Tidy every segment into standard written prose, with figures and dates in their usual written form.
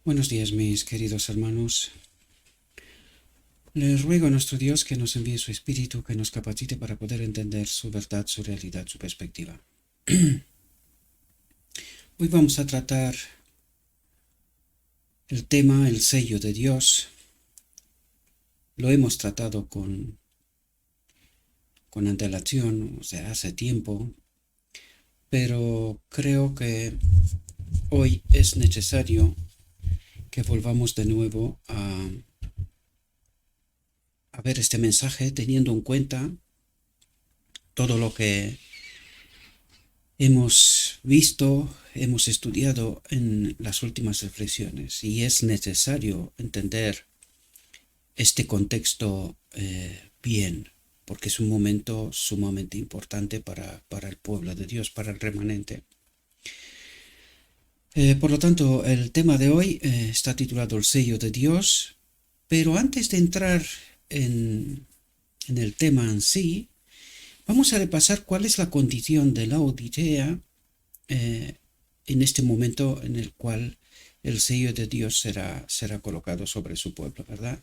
Buenos días, mis queridos hermanos. Les ruego a nuestro Dios que nos envíe su Espíritu, que nos capacite para poder entender su verdad, su realidad, su perspectiva. Hoy vamos a tratar el tema, el sello de Dios. Lo hemos tratado con antelación, o sea, hace tiempo, pero creo que hoy es necesario que volvamos de nuevo a ver este mensaje teniendo en cuenta todo lo que hemos visto, hemos estudiado en las últimas reflexiones, y es necesario entender este contexto bien, porque es un momento sumamente importante para el pueblo de Dios, para el remanente. Por lo tanto, el tema de hoy está titulado El sello de Dios, pero antes de entrar en el tema en sí, vamos a repasar cuál es la condición de Laodicea en este momento en el cual el sello de Dios será colocado sobre su pueblo, ¿verdad?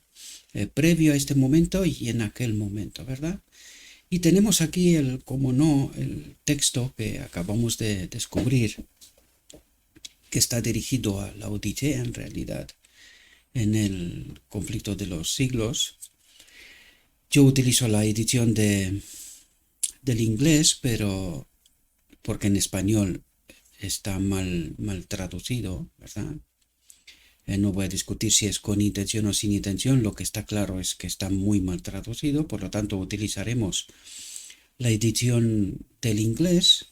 Previo a este momento y en aquel momento, ¿verdad? Y tenemos aquí como no, el texto que acabamos de descubrir, que está dirigido a Laodicea en realidad, en el conflicto de los siglos. Yo utilizo la edición del inglés, pero porque en español está mal traducido, ¿verdad? No voy a discutir si es con intención o sin intención, lo que está claro es que está muy mal traducido, por lo tanto utilizaremos la edición del inglés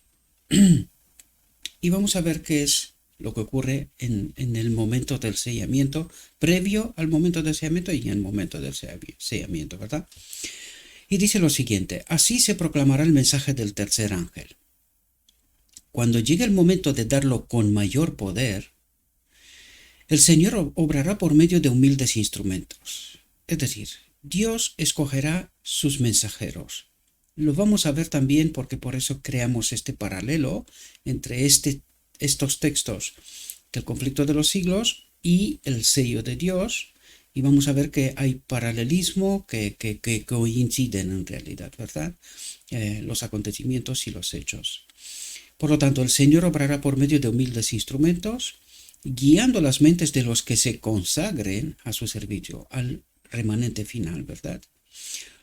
y vamos a ver qué es lo que ocurre en el momento del sellamiento, previo al momento del sellamiento y en el momento del sellamiento, ¿verdad? Y dice lo siguiente: así se proclamará el mensaje del tercer ángel. Cuando llegue el momento de darlo con mayor poder, el Señor obrará por medio de humildes instrumentos. Es decir, Dios escogerá sus mensajeros. Lo vamos a ver también porque por eso creamos este paralelo entre estos textos del conflicto de los siglos y el sello de Dios, y vamos a ver que hay paralelismo que coinciden en realidad, ¿verdad? Los acontecimientos y los hechos. Por lo tanto, el Señor obrará por medio de humildes instrumentos, guiando las mentes de los que se consagren a su servicio, al remanente final, ¿verdad?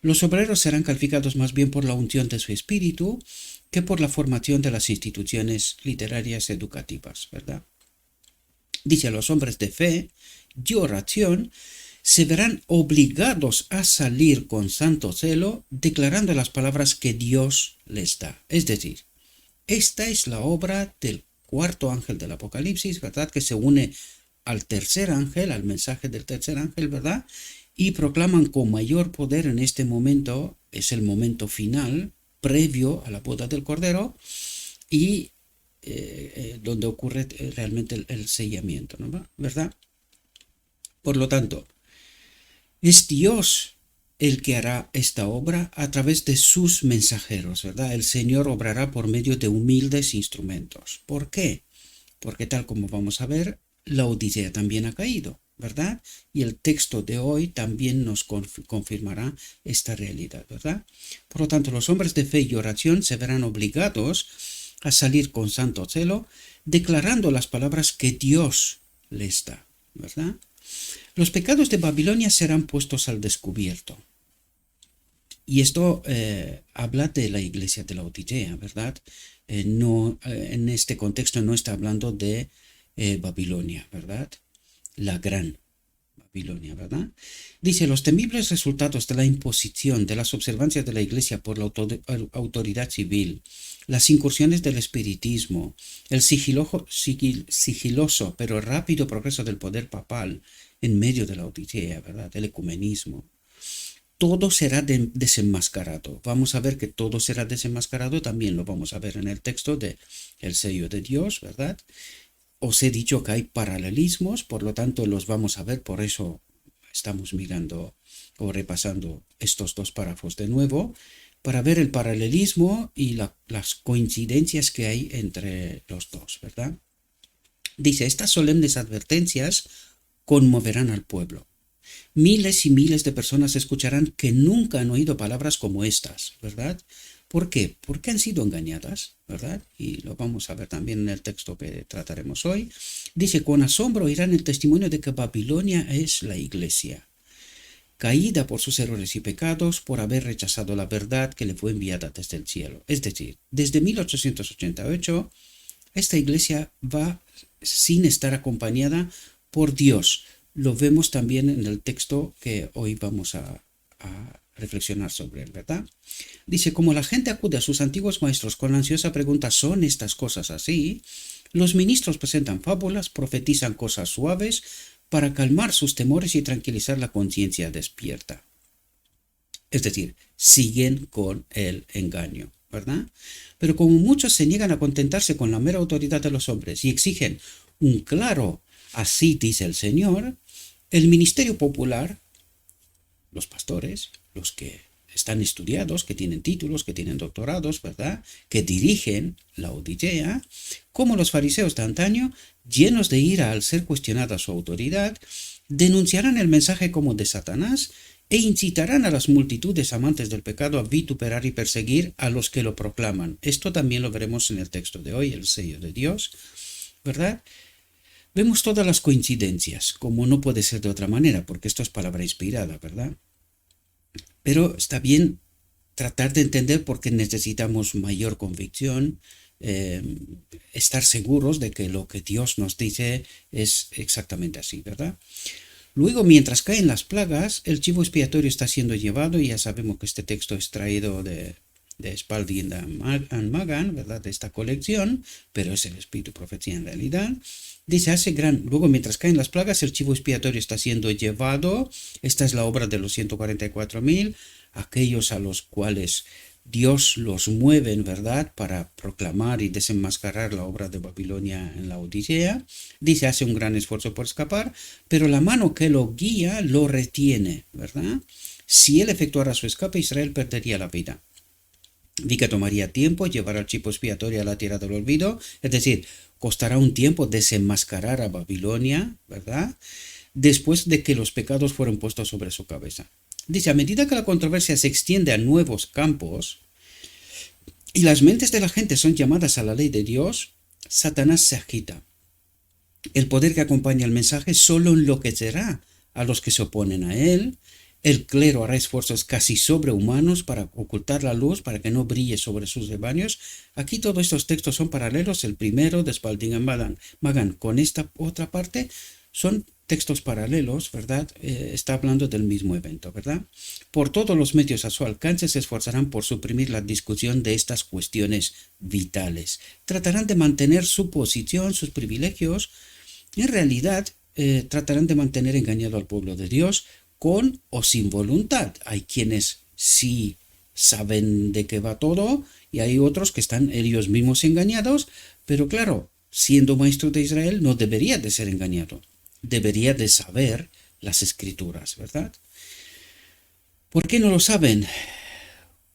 Los obreros serán calificados más bien por la unción de su espíritu que por la formación de las instituciones literarias educativas, ¿verdad? Dice: los hombres de fe y oración se verán obligados a salir con santo celo, declarando las palabras que Dios les da. Es decir, esta es la obra del cuarto ángel del Apocalipsis, ¿verdad? Que se une al tercer ángel, al mensaje del tercer ángel, ¿verdad? Y proclaman con mayor poder en este momento, es el momento final, previo a la boda del Cordero, y donde ocurre realmente el sellamiento, ¿no? ¿Verdad? Por lo tanto, es Dios el que hará esta obra a través de sus mensajeros, ¿verdad? El Señor obrará por medio de humildes instrumentos. ¿Por qué? Porque tal como vamos a ver, la Odisea también ha caído, ¿verdad? Y el texto de hoy también nos confirmará esta realidad, ¿verdad? Por lo tanto, los hombres de fe y oración se verán obligados a salir con santo celo, declarando las palabras que Dios les da, ¿verdad? Los pecados de Babilonia serán puestos al descubierto. Y esto habla de la iglesia de Laodicea, ¿verdad? No, en este contexto no está hablando de Babilonia, ¿verdad? La gran Babilonia, ¿verdad? Dice: los temibles resultados de la imposición de las observancias de la iglesia por la autoridad civil, las incursiones del espiritismo, el sigiloso pero rápido progreso del poder papal en medio de la Odisea, ¿verdad? El ecumenismo. Todo será desenmascarado. Vamos a ver que todo será desenmascarado, también lo vamos a ver en el texto de el sello de Dios, ¿verdad? Os he dicho que hay paralelismos, por lo tanto los vamos a ver, por eso estamos mirando o repasando estos dos párrafos de nuevo, para ver el paralelismo y las coincidencias que hay entre los dos, ¿verdad? Dice: estas solemnes advertencias conmoverán al pueblo. Miles y miles de personas escucharán que nunca han oído palabras como estas, ¿verdad? ¿Por qué? Porque han sido engañadas, ¿verdad? Y lo vamos a ver también en el texto que trataremos hoy. Dice, con asombro oirán el testimonio de que Babilonia es la iglesia, caída por sus errores y pecados, por haber rechazado la verdad que le fue enviada desde el cielo. Es decir, desde 1888, esta iglesia va sin estar acompañada por Dios. Lo vemos también en el texto que hoy vamos a reflexionar sobre él, ¿verdad? Dice, como la gente acude a sus antiguos maestros con la ansiosa pregunta, ¿son estas cosas así? Los ministros presentan fábulas, profetizan cosas suaves para calmar sus temores y tranquilizar la conciencia despierta. Es decir, siguen con el engaño, ¿verdad? Pero como muchos se niegan a contentarse con la mera autoridad de los hombres y exigen un claro, así dice el Señor, el ministerio popular, los pastores, los que están estudiados, que tienen títulos, que tienen doctorados, ¿verdad?, que dirigen la Odisea, como los fariseos de antaño, llenos de ira al ser cuestionada su autoridad, denunciarán el mensaje como de Satanás e incitarán a las multitudes amantes del pecado a vituperar y perseguir a los que lo proclaman. Esto también lo veremos en el texto de hoy, el sello de Dios, ¿verdad? Vemos todas las coincidencias, como no puede ser de otra manera, porque esto es palabra inspirada, ¿verdad? Pero está bien tratar de entender por qué necesitamos mayor convicción, estar seguros de que lo que Dios nos dice es exactamente así, ¿verdad? Luego, mientras caen las plagas, el chivo expiatorio está siendo llevado, y ya sabemos que este texto es traído de Spalding and Magan, ¿verdad?, de esta colección, pero es el espíritu profecía en realidad. Dice, luego mientras caen las plagas, el chivo expiatorio está siendo llevado. Esta es la obra de los 144.000, aquellos a los cuales Dios los mueve, ¿verdad?, para proclamar y desenmascarar la obra de Babilonia en la Odisea. Dice, hace un gran esfuerzo por escapar, pero la mano que lo guía lo retiene, ¿verdad? Si él efectuara su escape, Israel perdería la vida. Vi que tomaría tiempo llevar al chivo expiatorio a la tierra del olvido, es decir, costará un tiempo desenmascarar a Babilonia, ¿verdad?, después de que los pecados fueron puestos sobre su cabeza. Dice, a medida que la controversia se extiende a nuevos campos y las mentes de la gente son llamadas a la ley de Dios, Satanás se agita. El poder que acompaña el mensaje solo enloquecerá a los que se oponen a él. El clero hará esfuerzos casi sobrehumanos para ocultar la luz, para que no brille sobre sus rebaños. Aquí todos estos textos son paralelos. El primero de Spalding and Magan con esta otra parte son textos paralelos, ¿verdad? Está hablando del mismo evento, ¿verdad? Por todos los medios a su alcance se esforzarán por suprimir la discusión de estas cuestiones vitales. Tratarán de mantener su posición, sus privilegios. En realidad, tratarán de mantener engañado al pueblo de Dios, con o sin voluntad. Hay quienes sí saben de qué va todo y hay otros que están ellos mismos engañados, pero claro, siendo maestro de Israel no debería de ser engañado, debería de saber las escrituras, ¿verdad? ¿Por qué no lo saben?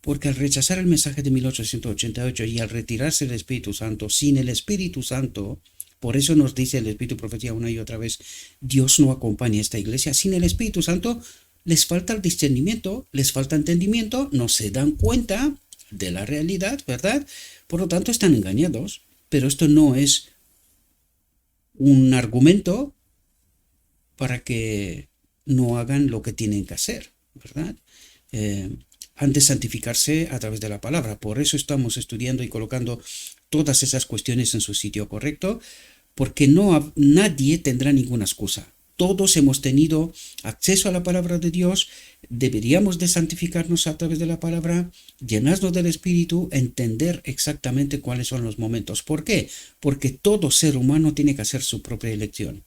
Porque al rechazar el mensaje de 1888 y al retirarse el Espíritu Santo, sin el Espíritu Santo, por eso nos dice el Espíritu Profecía una y otra vez, Dios no acompaña a esta iglesia. Sin el Espíritu Santo les falta el discernimiento, les falta entendimiento, no se dan cuenta de la realidad, ¿verdad? Por lo tanto están engañados, pero esto no es un argumento para que no hagan lo que tienen que hacer, ¿verdad? Han de santificarse a través de la palabra. Por eso estamos estudiando y colocando todas esas cuestiones en su sitio correcto, porque nadie tendrá ninguna excusa. Todos hemos tenido acceso a la palabra de Dios, deberíamos de santificarnos a través de la palabra, llenarnos del Espíritu, entender exactamente cuáles son los momentos. ¿Por qué? Porque todo ser humano tiene que hacer su propia elección.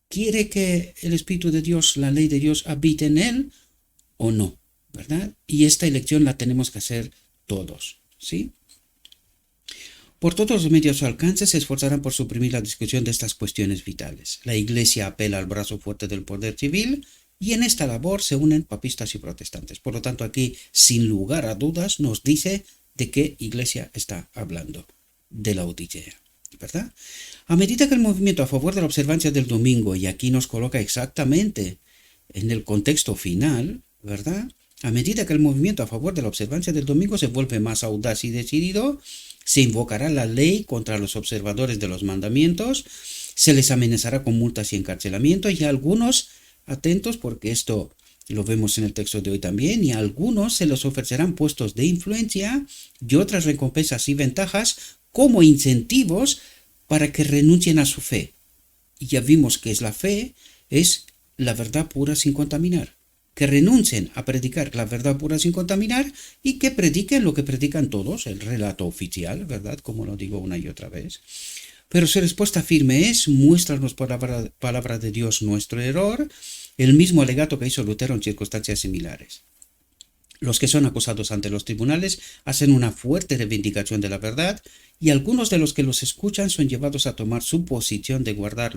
¿Quiere que el Espíritu de Dios, la ley de Dios, habite en él o no? ¿Verdad? Y esta elección la tenemos que hacer todos, ¿sí? Por todos los medios a su alcance se esforzarán por suprimir la discusión de estas cuestiones vitales. La Iglesia apela al brazo fuerte del poder civil y en esta labor se unen papistas y protestantes. Por lo tanto, aquí, sin lugar a dudas, nos dice de qué Iglesia está hablando, de la Odisea. ¿verdad? A medida que el movimiento a favor de la observancia del domingo, y aquí nos coloca exactamente en el contexto final, ¿verdad? A medida que el movimiento a favor de la observancia del domingo se vuelve más audaz y decidido, se invocará la ley contra los observadores de los mandamientos, se les amenazará con multas y encarcelamiento, y a algunos, atentos porque esto lo vemos en el texto de hoy también, y a algunos se les ofrecerán puestos de influencia y otras recompensas y ventajas como incentivos para que renuncien a su fe. Y ya vimos que es la fe, es la verdad pura sin contaminar. Que renuncien a predicar la verdad pura sin contaminar y que prediquen lo que predican todos, el relato oficial, ¿verdad? Como lo digo una y otra vez. Pero su respuesta firme es: muéstranos por la palabra de Dios nuestro error, el mismo alegato que hizo Lutero en circunstancias similares. Los que son acusados ante los tribunales hacen una fuerte reivindicación de la verdad, y algunos de los que los escuchan son llevados a tomar su posición de guardar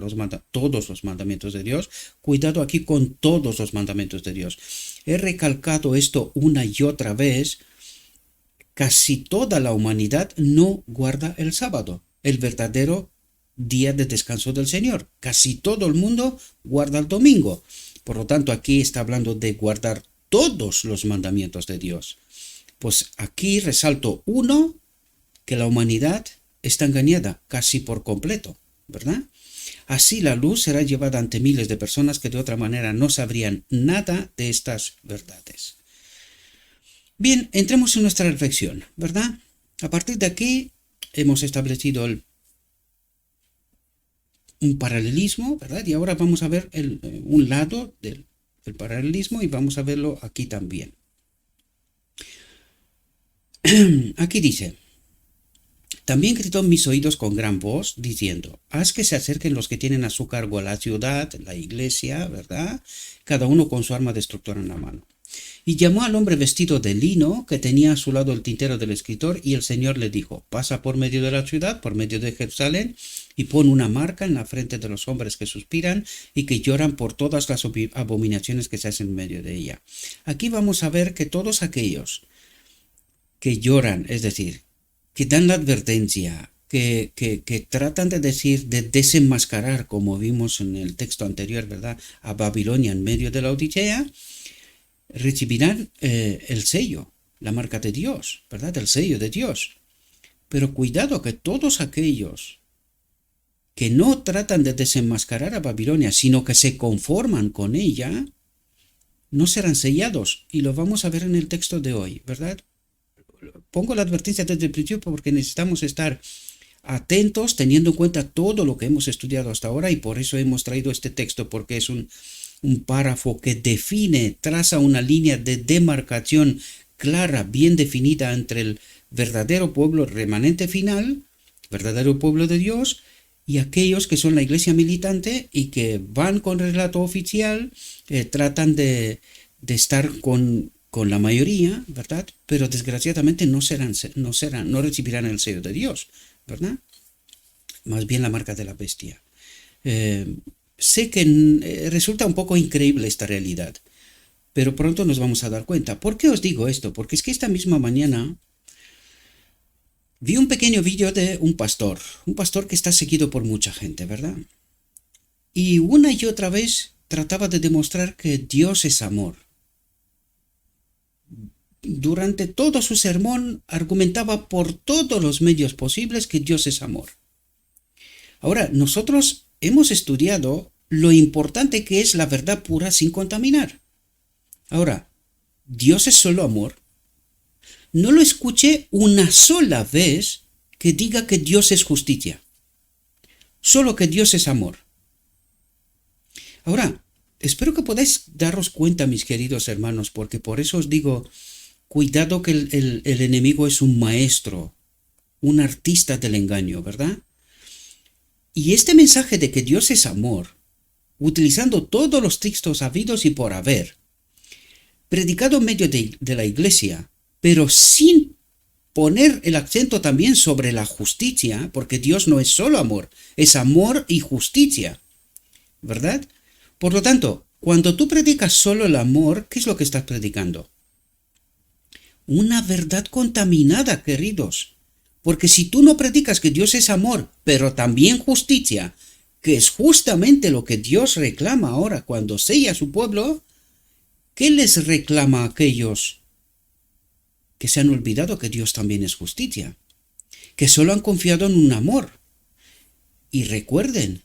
todos los mandamientos de Dios. Cuidado aquí con todos los mandamientos de Dios. He recalcado esto una y otra vez. Casi toda la humanidad no guarda el sábado, el verdadero día de descanso del Señor. Casi todo el mundo guarda el domingo. Por lo tanto, aquí está hablando de guardar todos los mandamientos de Dios. Pues aquí resalto uno, que la humanidad está engañada casi por completo, ¿verdad? Así la luz será llevada ante miles de personas que de otra manera no sabrían nada de estas verdades. Bien, entremos en nuestra reflexión, ¿verdad? A partir de aquí hemos establecido un paralelismo, ¿verdad? Y ahora vamos a ver un lado del paralelismo, y vamos a verlo aquí también. Aquí dice: también gritó en mis oídos con gran voz, diciendo: haz que se acerquen los que tienen a su cargo a la ciudad, la iglesia, ¿verdad? Cada uno con su arma destructora en la mano. Y llamó al hombre vestido de lino, que tenía a su lado el tintero del escritor, y el Señor le dijo: pasa por medio de la ciudad, por medio de Jerusalén, y pon una marca en la frente de los hombres que suspiran y que lloran por todas las abominaciones que se hacen en medio de ella. Aquí vamos a ver que todos aquellos que lloran, es decir, que dan la advertencia, que tratan de decir, de desenmascarar, como vimos en el texto anterior, ¿verdad?, a Babilonia en medio de la Odisea, recibirán el sello, la marca de Dios, ¿verdad?, el sello de Dios. Pero cuidado, que todos aquellos que no tratan de desenmascarar a Babilonia, sino que se conforman con ella, no serán sellados. Y lo vamos a ver en el texto de hoy, ¿verdad? Pongo la advertencia desde el principio porque necesitamos estar atentos, teniendo en cuenta todo lo que hemos estudiado hasta ahora, y por eso hemos traído este texto, porque es un párrafo que define, traza una línea de demarcación clara, bien definida entre el verdadero pueblo remanente final, verdadero pueblo de Dios, y aquellos que son la iglesia militante y que van con relato oficial, tratan de estar con la mayoría, ¿verdad? Pero desgraciadamente no recibirán el sello de Dios, ¿verdad? Más bien la marca de la bestia. Sé que resulta un poco increíble esta realidad, pero pronto nos vamos a dar cuenta. ¿Por qué os digo esto? Porque es que esta misma mañana vi un pequeño vídeo de un pastor que está seguido por mucha gente, ¿verdad? Y una y otra vez trataba de demostrar que Dios es amor. Durante todo su sermón argumentaba por todos los medios posibles que Dios es amor. Ahora, nosotros hemos estudiado lo importante que es la verdad pura sin contaminar. Ahora, ¿Dios es solo amor? No lo escuché una sola vez que diga que Dios es justicia. Solo que Dios es amor. Ahora, espero que podáis daros cuenta, mis queridos hermanos, porque por eso os digo, cuidado, que el enemigo es un maestro, un artista del engaño, ¿verdad? Y este mensaje de que Dios es amor, utilizando todos los textos habidos y por haber, predicado en medio de la iglesia, pero sin poner el acento también sobre la justicia, porque Dios no es solo amor, es amor y justicia, ¿verdad? Por lo tanto, cuando tú predicas solo el amor, ¿qué es lo que estás predicando? Una verdad contaminada, queridos, Porque si tú no predicas que Dios es amor, pero también justicia, que es justamente lo que Dios reclama ahora cuando sella a su pueblo, ¿qué les reclama a aquellos que se han olvidado que Dios también es justicia? Que solo han confiado en un amor. Y recuerden,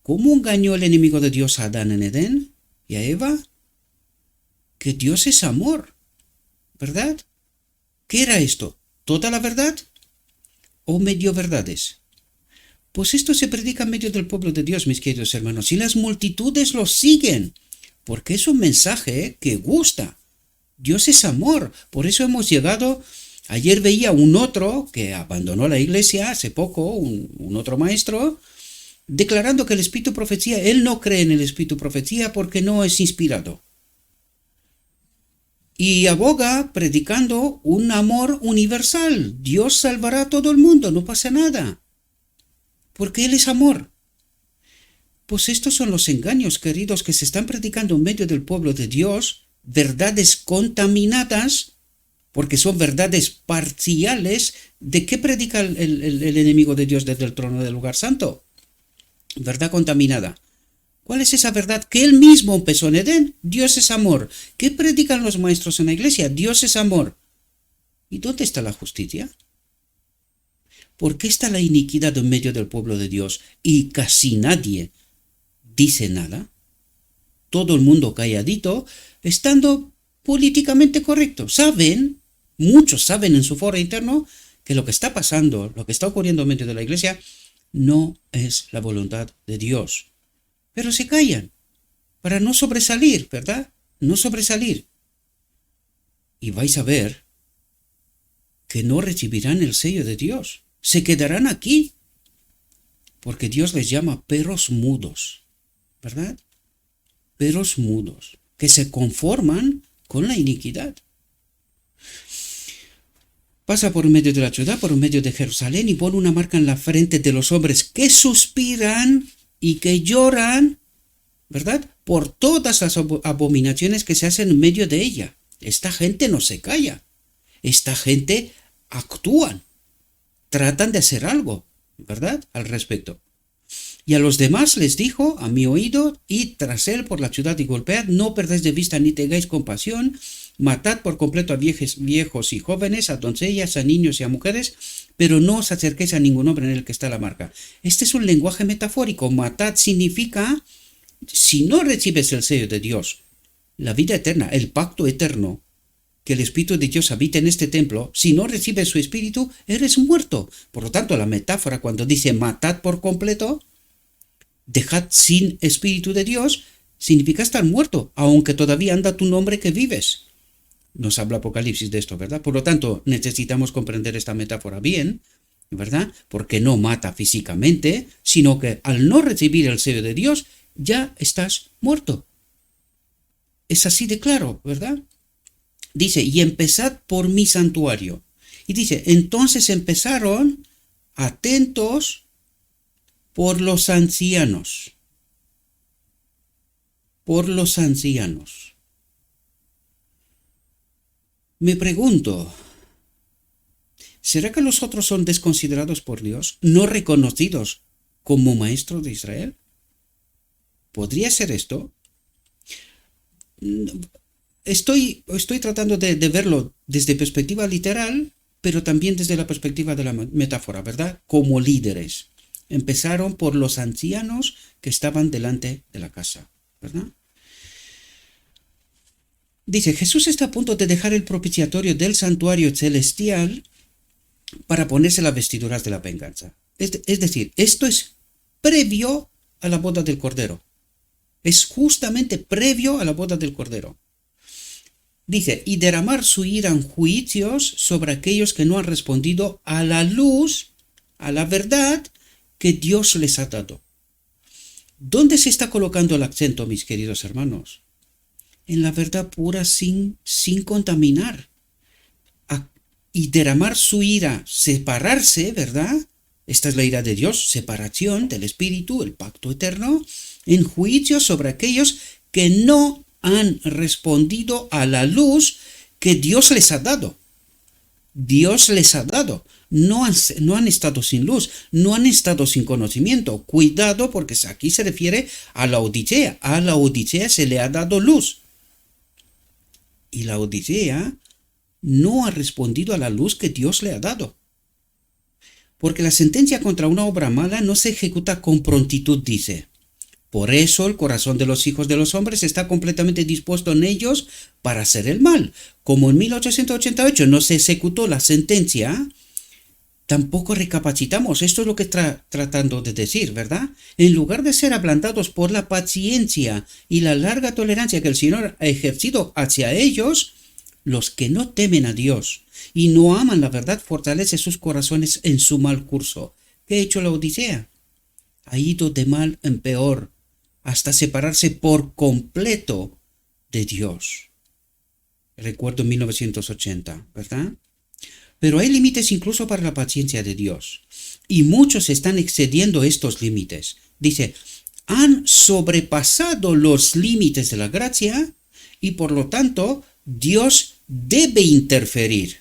¿cómo engañó el enemigo de Dios a Adán en Edén y a Eva? Que Dios es amor, ¿verdad? ¿Qué era esto? ¿Toda la verdad? ¿O medio verdades? Pues esto se predica en medio del pueblo de Dios, mis queridos hermanos, y las multitudes lo siguen, porque es un mensaje que gusta. Dios es amor, por eso hemos llegado. Ayer veía un otro que abandonó la iglesia hace poco, un otro maestro, declarando que el espíritu profecía, él no cree en el espíritu profecía porque no es inspirado. Y aboga predicando un amor universal. Dios salvará a todo el mundo, no pasa nada. Porque Él es amor. Pues estos son los engaños, queridos, que se están predicando en medio del pueblo de Dios, verdades contaminadas, porque son verdades parciales. ¿De qué predica el enemigo de Dios desde el trono del lugar santo? Verdad contaminada. ¿Cuál es esa verdad que él mismo empezó en Edén? Dios es amor. ¿Qué predican los maestros en la iglesia? Dios es amor. ¿Y dónde está la justicia? ¿Por qué está la iniquidad en medio del pueblo de Dios y casi nadie dice nada? Todo el mundo calladito, estando políticamente correcto. Saben, muchos saben en su foro interno, que lo que está pasando, lo que está ocurriendo en medio de la iglesia, no es la voluntad de Dios. Pero se callan para no sobresalir, ¿verdad? No sobresalir. Y vais a ver que no recibirán el sello de Dios. Se quedarán aquí, porque Dios les llama perros mudos, ¿verdad? Perros mudos, que se conforman con la iniquidad. Pasa por medio de la ciudad, por medio de Jerusalén, y pone una marca en la frente de los hombres que suspiran y que lloran, ¿verdad? Por todas las abominaciones que se hacen en medio de ella. Esta gente no se calla. Esta gente actúan. Tratan de hacer algo, ¿verdad? Al respecto. Y a los demás les dijo, a mi oído, id tras él por la ciudad y golpead, no perdáis de vista ni tengáis compasión, matad por completo a viejos y jóvenes, a doncellas, a niños y a mujeres, pero no os acerquéis a ningún hombre en el que está la marca. Este es un lenguaje metafórico. Matad significa, si no recibes el sello de Dios, la vida eterna, el pacto eterno, que el Espíritu de Dios habita en este templo, si no recibes su Espíritu, eres muerto. Por lo tanto, la metáfora cuando dice matad por completo, dejad sin Espíritu de Dios, significa estar muerto, aunque todavía anda tu nombre que vives. Nos habla Apocalipsis de esto, ¿verdad? Por lo tanto, necesitamos comprender esta metáfora bien, ¿verdad? Porque no mata físicamente, sino que al no recibir el sello de Dios, ya estás muerto. Es así de claro, ¿verdad? Dice, y empezad por mi santuario. Y dice, entonces empezaron atentos por los ancianos. Por los ancianos. Me pregunto, ¿será que los otros son desconsiderados por Dios, no reconocidos como maestros de Israel? ¿Podría ser esto? Estoy tratando de verlo desde perspectiva literal, pero también desde la perspectiva de la metáfora, ¿verdad? Como líderes. Empezaron por los ancianos que estaban delante de la casa, ¿verdad? Dice, Jesús está a punto de dejar el propiciatorio del santuario celestial para ponerse las vestiduras de la venganza. Es decir, esto es previo a la boda del Cordero. Es justamente previo a la boda del Cordero. Dice, y derramar su ira en juicios sobre aquellos que no han respondido a la luz, a la verdad que Dios les ha dado. ¿Dónde se está colocando el acento, mis queridos hermanos? En la verdad pura sin contaminar. Y derramar su ira, separarse, ¿verdad? Esta es la ira de Dios, separación del Espíritu, el pacto eterno, en juicio sobre aquellos que no han respondido a la luz que Dios les ha dado. Dios les ha dado. no han estado sin luz, no han estado sin conocimiento. Cuidado, porque aquí se refiere a la Odisea. A la Odisea se le ha dado luz. Y la Odisea no ha respondido a la luz que Dios le ha dado. Porque la sentencia contra una obra mala no se ejecuta con prontitud, dice. Por eso el corazón de los hijos de los hombres está completamente dispuesto en ellos para hacer el mal. Como en 1888 no se ejecutó la sentencia, tampoco recapacitamos. Esto es lo que está tratando de decir, ¿verdad? En lugar de ser ablandados por la paciencia y la larga tolerancia que el Señor ha ejercido hacia ellos, los que no temen a Dios y no aman la verdad fortalece sus corazones en su mal curso. ¿Qué ha hecho la Odisea? Ha ido de mal en peor, hasta separarse por completo de Dios. Recuerdo 1980, ¿verdad? Pero hay límites incluso para la paciencia de Dios. Y muchos están excediendo estos límites. Dice, han sobrepasado los límites de la gracia y por lo tanto Dios debe interferir.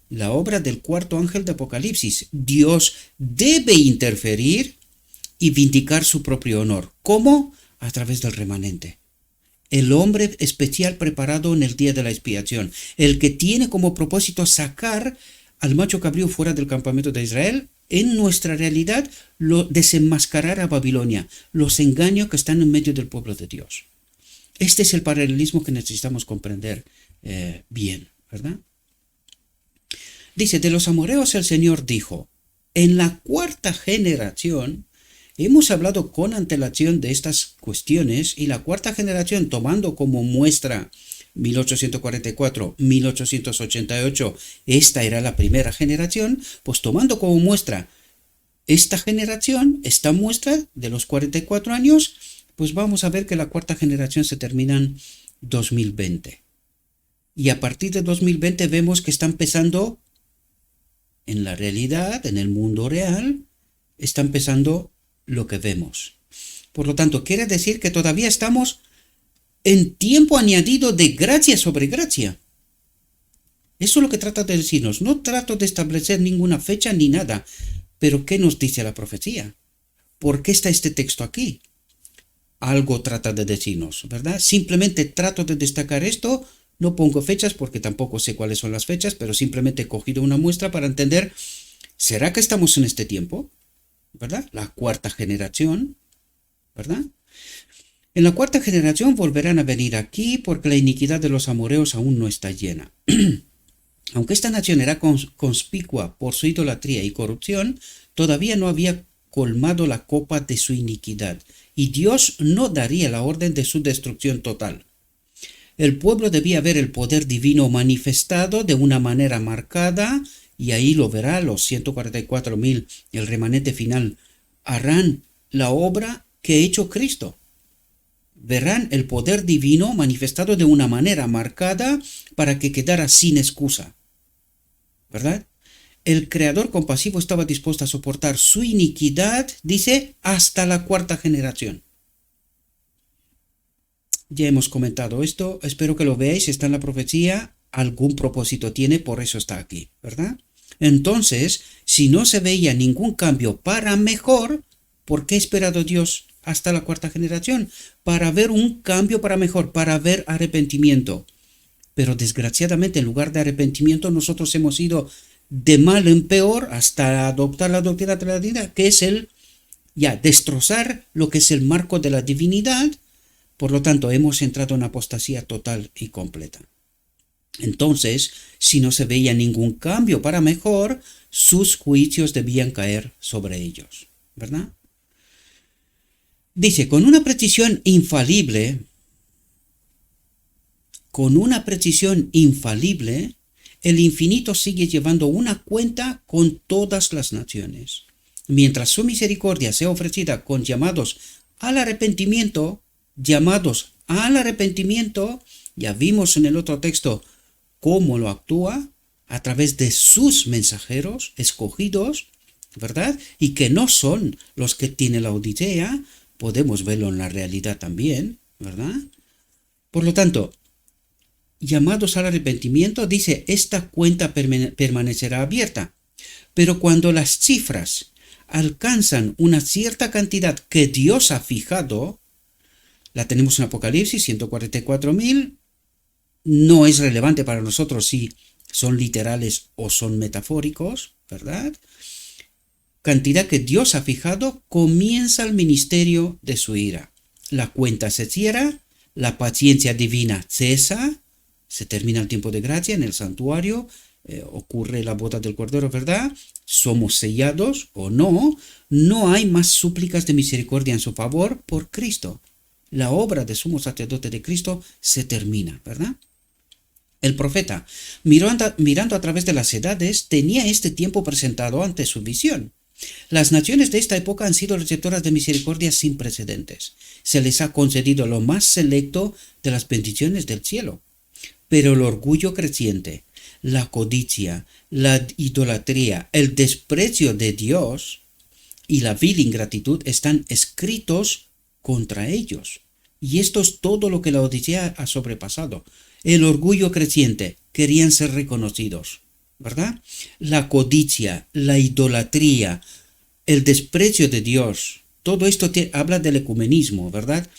La obra del cuarto ángel de Apocalipsis. Dios debe interferir y vindicar su propio honor. ¿Cómo? A través del remanente. El hombre especial preparado en el día de la expiación. El que tiene como propósito sacar al macho cabrío fuera del campamento de Israel. En nuestra realidad, desenmascarar a Babilonia. Los engaños que están en medio del pueblo de Dios. Este es el paralelismo que necesitamos comprender bien, ¿verdad? Dice, de los amorreos el Señor dijo, en la cuarta generación, hemos hablado con antelación de estas cuestiones y la cuarta generación, tomando como muestra 1844, 1888, esta era la primera generación, pues tomando como muestra esta generación, esta muestra de los 44 años, pues vamos a ver que la cuarta generación se termina en 2020. Y a partir de 2020 vemos que está empezando en la realidad, en el mundo real, está empezando lo que vemos. Por lo tanto, quiere decir que todavía estamos en tiempo añadido de gracia sobre gracia. Eso es lo que trata de decirnos. No trato de establecer ninguna fecha ni nada. Pero ¿qué nos dice la profecía? ¿Por qué está este texto aquí? Algo trata de decirnos, ¿verdad? Simplemente trato de destacar esto. No pongo fechas porque tampoco sé cuáles son las fechas, pero simplemente he cogido una muestra para entender, ¿será que estamos en este tiempo? ¿Verdad? La cuarta generación, ¿verdad? En la cuarta generación volverán a venir aquí porque la iniquidad de los amorreos aún no está llena. Aunque esta nación era conspicua por su idolatría y corrupción, todavía no había colmado la copa de su iniquidad, y Dios no daría la orden de su destrucción total. El pueblo debía ver el poder divino manifestado de una manera marcada, y ahí lo verá, los 144.000, el remanente final, harán la obra que ha hecho Cristo. Verán el poder divino manifestado de una manera marcada para que quedara sin excusa. ¿Verdad? El Creador compasivo estaba dispuesto a soportar su iniquidad, dice, hasta la cuarta generación. Ya hemos comentado esto, espero que lo veáis, está en la profecía, algún propósito tiene, por eso está aquí, ¿verdad? Entonces, si no se veía ningún cambio para mejor, ¿por qué ha esperado Dios hasta la cuarta generación? Para ver un cambio para mejor, para ver arrepentimiento. Pero desgraciadamente, en lugar de arrepentimiento, nosotros hemos ido de mal en peor hasta adoptar la doctrina de la divinidad, que es destrozar lo que es el marco de la divinidad. Por lo tanto, hemos entrado en apostasía total y completa. Entonces, si no se veía ningún cambio para mejor, sus juicios debían caer sobre ellos, ¿verdad? Dice, con una precisión infalible, el infinito sigue llevando una cuenta con todas las naciones. Mientras su misericordia sea ofrecida con llamados al arrepentimiento, ya vimos en el otro texto cómo lo actúa a través de sus mensajeros escogidos, ¿verdad? Y que no son los que tiene la Odisea, podemos verlo en la realidad también, ¿verdad? Por lo tanto, llamados al arrepentimiento, dice, esta cuenta permanecerá abierta. Pero cuando las cifras alcanzan una cierta cantidad que Dios ha fijado, la tenemos en Apocalipsis, 144.000, no es relevante para nosotros si son literales o son metafóricos, ¿verdad? Cantidad que Dios ha fijado, comienza el ministerio de su ira. La cuenta se cierra, la paciencia divina cesa, se termina el tiempo de gracia en el santuario, ocurre la boda del Cordero, ¿verdad? Somos sellados o no, no hay más súplicas de misericordia en su favor por Cristo. La obra de sumo sacerdote de Cristo se termina, ¿verdad? El profeta, mirando a través de las edades, tenía este tiempo presentado ante su visión. Las naciones de esta época han sido receptoras de misericordia sin precedentes. Se les ha concedido lo más selecto de las bendiciones del cielo. Pero el orgullo creciente, la codicia, la idolatría, el desprecio de Dios y la vil ingratitud están escritos contra ellos. Y esto es todo lo que la Odisea ha sobrepasado. El orgullo creciente, querían ser reconocidos, ¿verdad? La codicia, la idolatría, el desprecio de Dios, todo esto habla del ecumenismo, ¿verdad?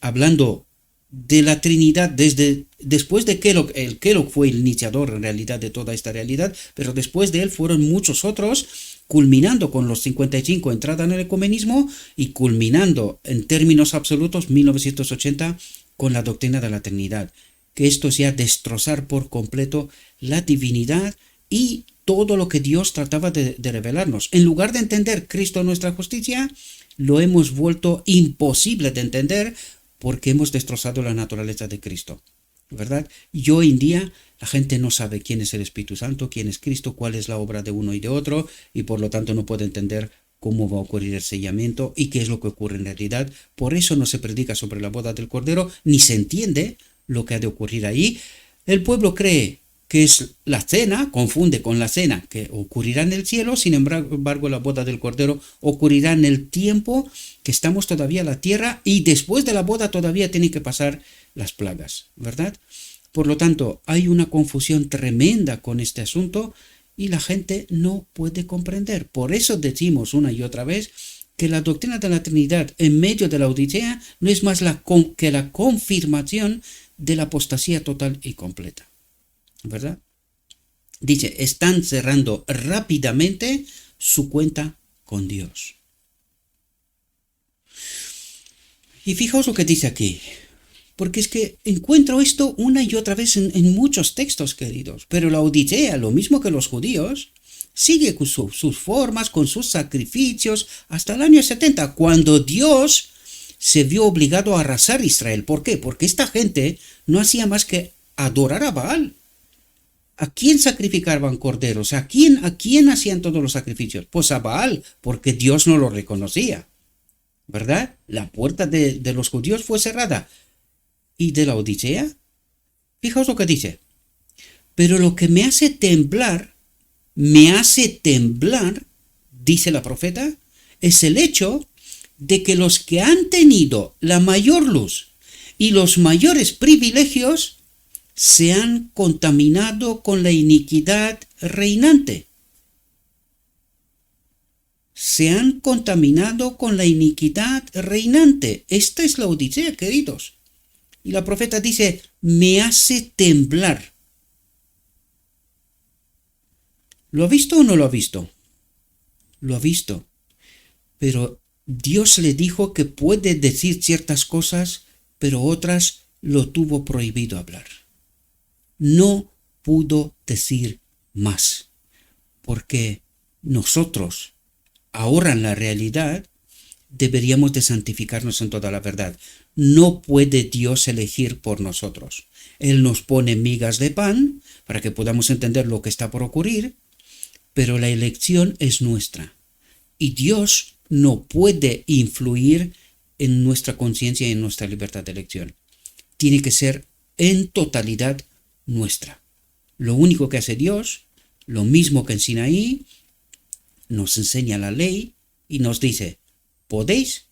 Hablando de la Trinidad después de Kellogg. El Kellogg fue el iniciador en realidad de toda esta realidad, pero después de él fueron muchos otros, culminando con los 55 entrada en el ecumenismo y culminando en términos absolutos 1980 con la doctrina de la Trinidad, que esto sea destrozar por completo la divinidad y todo lo que Dios trataba de revelarnos. En lugar de entender Cristo nuestra justicia, lo hemos vuelto imposible de entender porque hemos destrozado la naturaleza de Cristo, ¿verdad? Y hoy en día la gente no sabe quién es el Espíritu Santo, quién es Cristo, cuál es la obra de uno y de otro, y por lo tanto no puede entender cómo va a ocurrir el sellamiento y qué es lo que ocurre en realidad. Por eso no se predica sobre la boda del Cordero, ni se entiende lo que ha de ocurrir ahí. El pueblo cree que es la cena, confunde con la cena que ocurrirá en el cielo. Sin embargo, la boda del Cordero ocurrirá en el tiempo que estamos todavía en la tierra, y después de la boda todavía tienen que pasar las plagas, ¿verdad? Por lo tanto, hay una confusión tremenda con este asunto y la gente no puede comprender. Por eso decimos una y otra vez que la doctrina de la Trinidad en medio de la Odisea no es más que la confirmación de la apostasía total y completa, ¿verdad? Dice, están cerrando rápidamente su cuenta con Dios. Y fijaos lo que dice aquí, porque es que encuentro esto una y otra vez en muchos textos, queridos. Pero la Odisea, lo mismo que los judíos, sigue con sus formas, con sus sacrificios, hasta el año 70, cuando Dios se vio obligado a arrasar Israel. ¿Por qué? Porque esta gente no hacía más que adorar a Baal. ¿A quién sacrificaban corderos? ¿A quién hacían todos los sacrificios? Pues a Baal, porque Dios no lo reconocía, ¿verdad? La puerta de los judíos fue cerrada. ¿Y de la Odisea? Fijaos lo que dice. Pero lo que me hace temblar, dice la profeta, es el hecho de que los que han tenido la mayor luz y los mayores privilegios se han contaminado con la iniquidad reinante. Se han contaminado con la iniquidad reinante. Esta es la Odisea, queridos. Y la profeta dice, me hace temblar. ¿Lo ha visto o no lo ha visto? Lo ha visto. Pero Dios le dijo que puede decir ciertas cosas, pero otras lo tuvo prohibido hablar. No pudo decir más, porque nosotros, ahora en la realidad, deberíamos de santificarnos en toda la verdad. No puede Dios elegir por nosotros. Él nos pone migas de pan para que podamos entender lo que está por ocurrir, pero la elección es nuestra. Y Dios no puede influir en nuestra conciencia y en nuestra libertad de elección. Tiene que ser en totalidad nuestra. Lo único que hace Dios, lo mismo que en Sinaí, nos enseña la ley y nos dice, ¿podéis?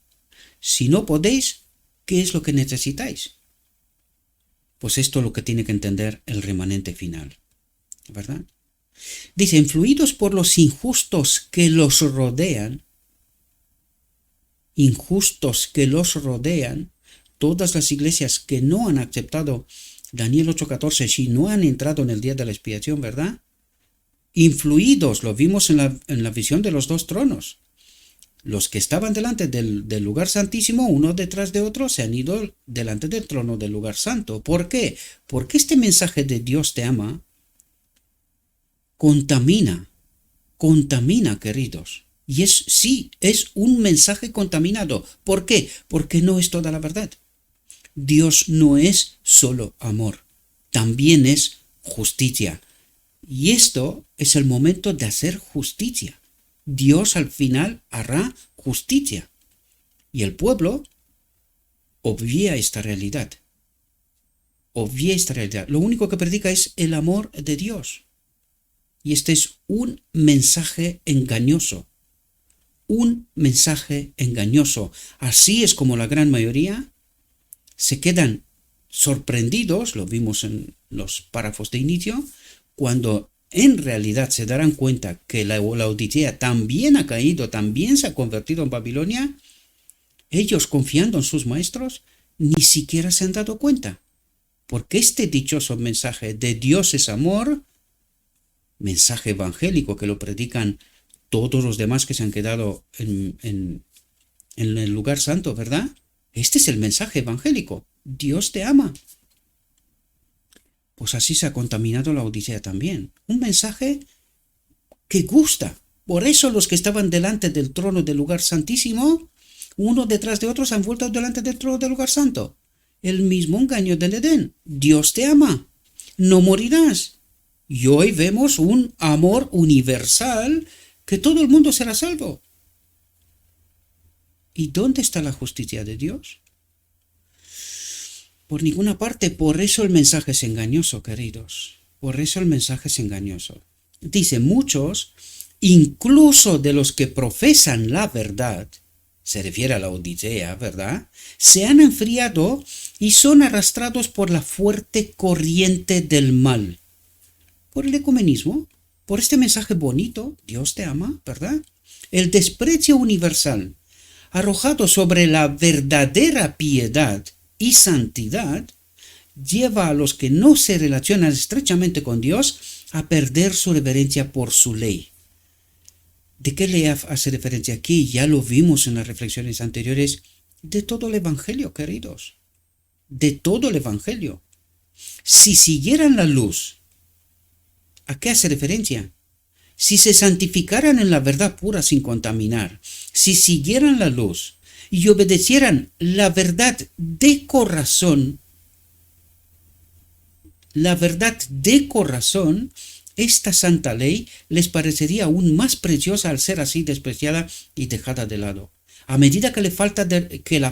Si no podéis, ¿qué es lo que necesitáis? Pues esto es lo que tiene que entender el remanente final, ¿verdad? Dice, influidos por los injustos que los rodean, todas las iglesias que no han aceptado Daniel 8:14, si no han entrado en el día de la expiación, ¿verdad? Influidos, lo vimos en la visión de los dos tronos. Los que estaban delante del lugar santísimo, uno detrás de otro, se han ido delante del trono del lugar santo. ¿Por qué? Porque este mensaje de Dios te ama contamina, queridos. Y es un mensaje contaminado. ¿Por qué? Porque no es toda la verdad. Dios no es solo amor, también es justicia. Y esto es el momento de hacer justicia. Dios al final hará justicia. Y el pueblo obvia esta realidad. Lo único que predica es el amor de Dios. Y este es un mensaje engañoso. Así es como la gran mayoría se quedan sorprendidos, lo vimos en los párrafos de inicio, cuando en realidad se darán cuenta que la Odisea también ha caído, también se ha convertido en Babilonia. Ellos, confiando en sus maestros, ni siquiera se han dado cuenta, porque este dichoso mensaje de Dios es amor, mensaje evangélico que lo predican todos los demás que se han quedado en el lugar santo, ¿verdad? Este es el mensaje evangélico. Dios te ama. Pues así se ha contaminado la Odisea también. Un mensaje que gusta. Por eso los que estaban delante del trono del lugar santísimo, uno detrás de otros, han vuelto delante del trono del lugar santo. El mismo engaño del Edén. Dios te ama. No morirás. Y hoy vemos un amor universal que todo el mundo será salvo. ¿Y dónde está la justicia de Dios? Por ninguna parte. Por eso el mensaje es engañoso, queridos. Por eso el mensaje es engañoso. Dice, muchos, incluso de los que profesan la verdad, se refiere a la Odisea, ¿verdad?, se han enfriado y son arrastrados por la fuerte corriente del mal. Por el ecumenismo, por este mensaje bonito, Dios te ama, ¿verdad? El desprecio universal, arrojado sobre la verdadera piedad y santidad, lleva a los que no se relacionan estrechamente con Dios a perder su reverencia por su ley. ¿De qué ley hace referencia aquí? Ya lo vimos en las reflexiones anteriores. De todo el Evangelio, queridos. De todo el Evangelio. Si siguieran la luz, ¿a qué hace referencia? Si se santificaran en la verdad pura sin contaminar, si siguieran la luz y obedecieran la verdad de corazón, esta santa ley les parecería aún más preciosa al ser así despreciada y dejada de lado. A medida que la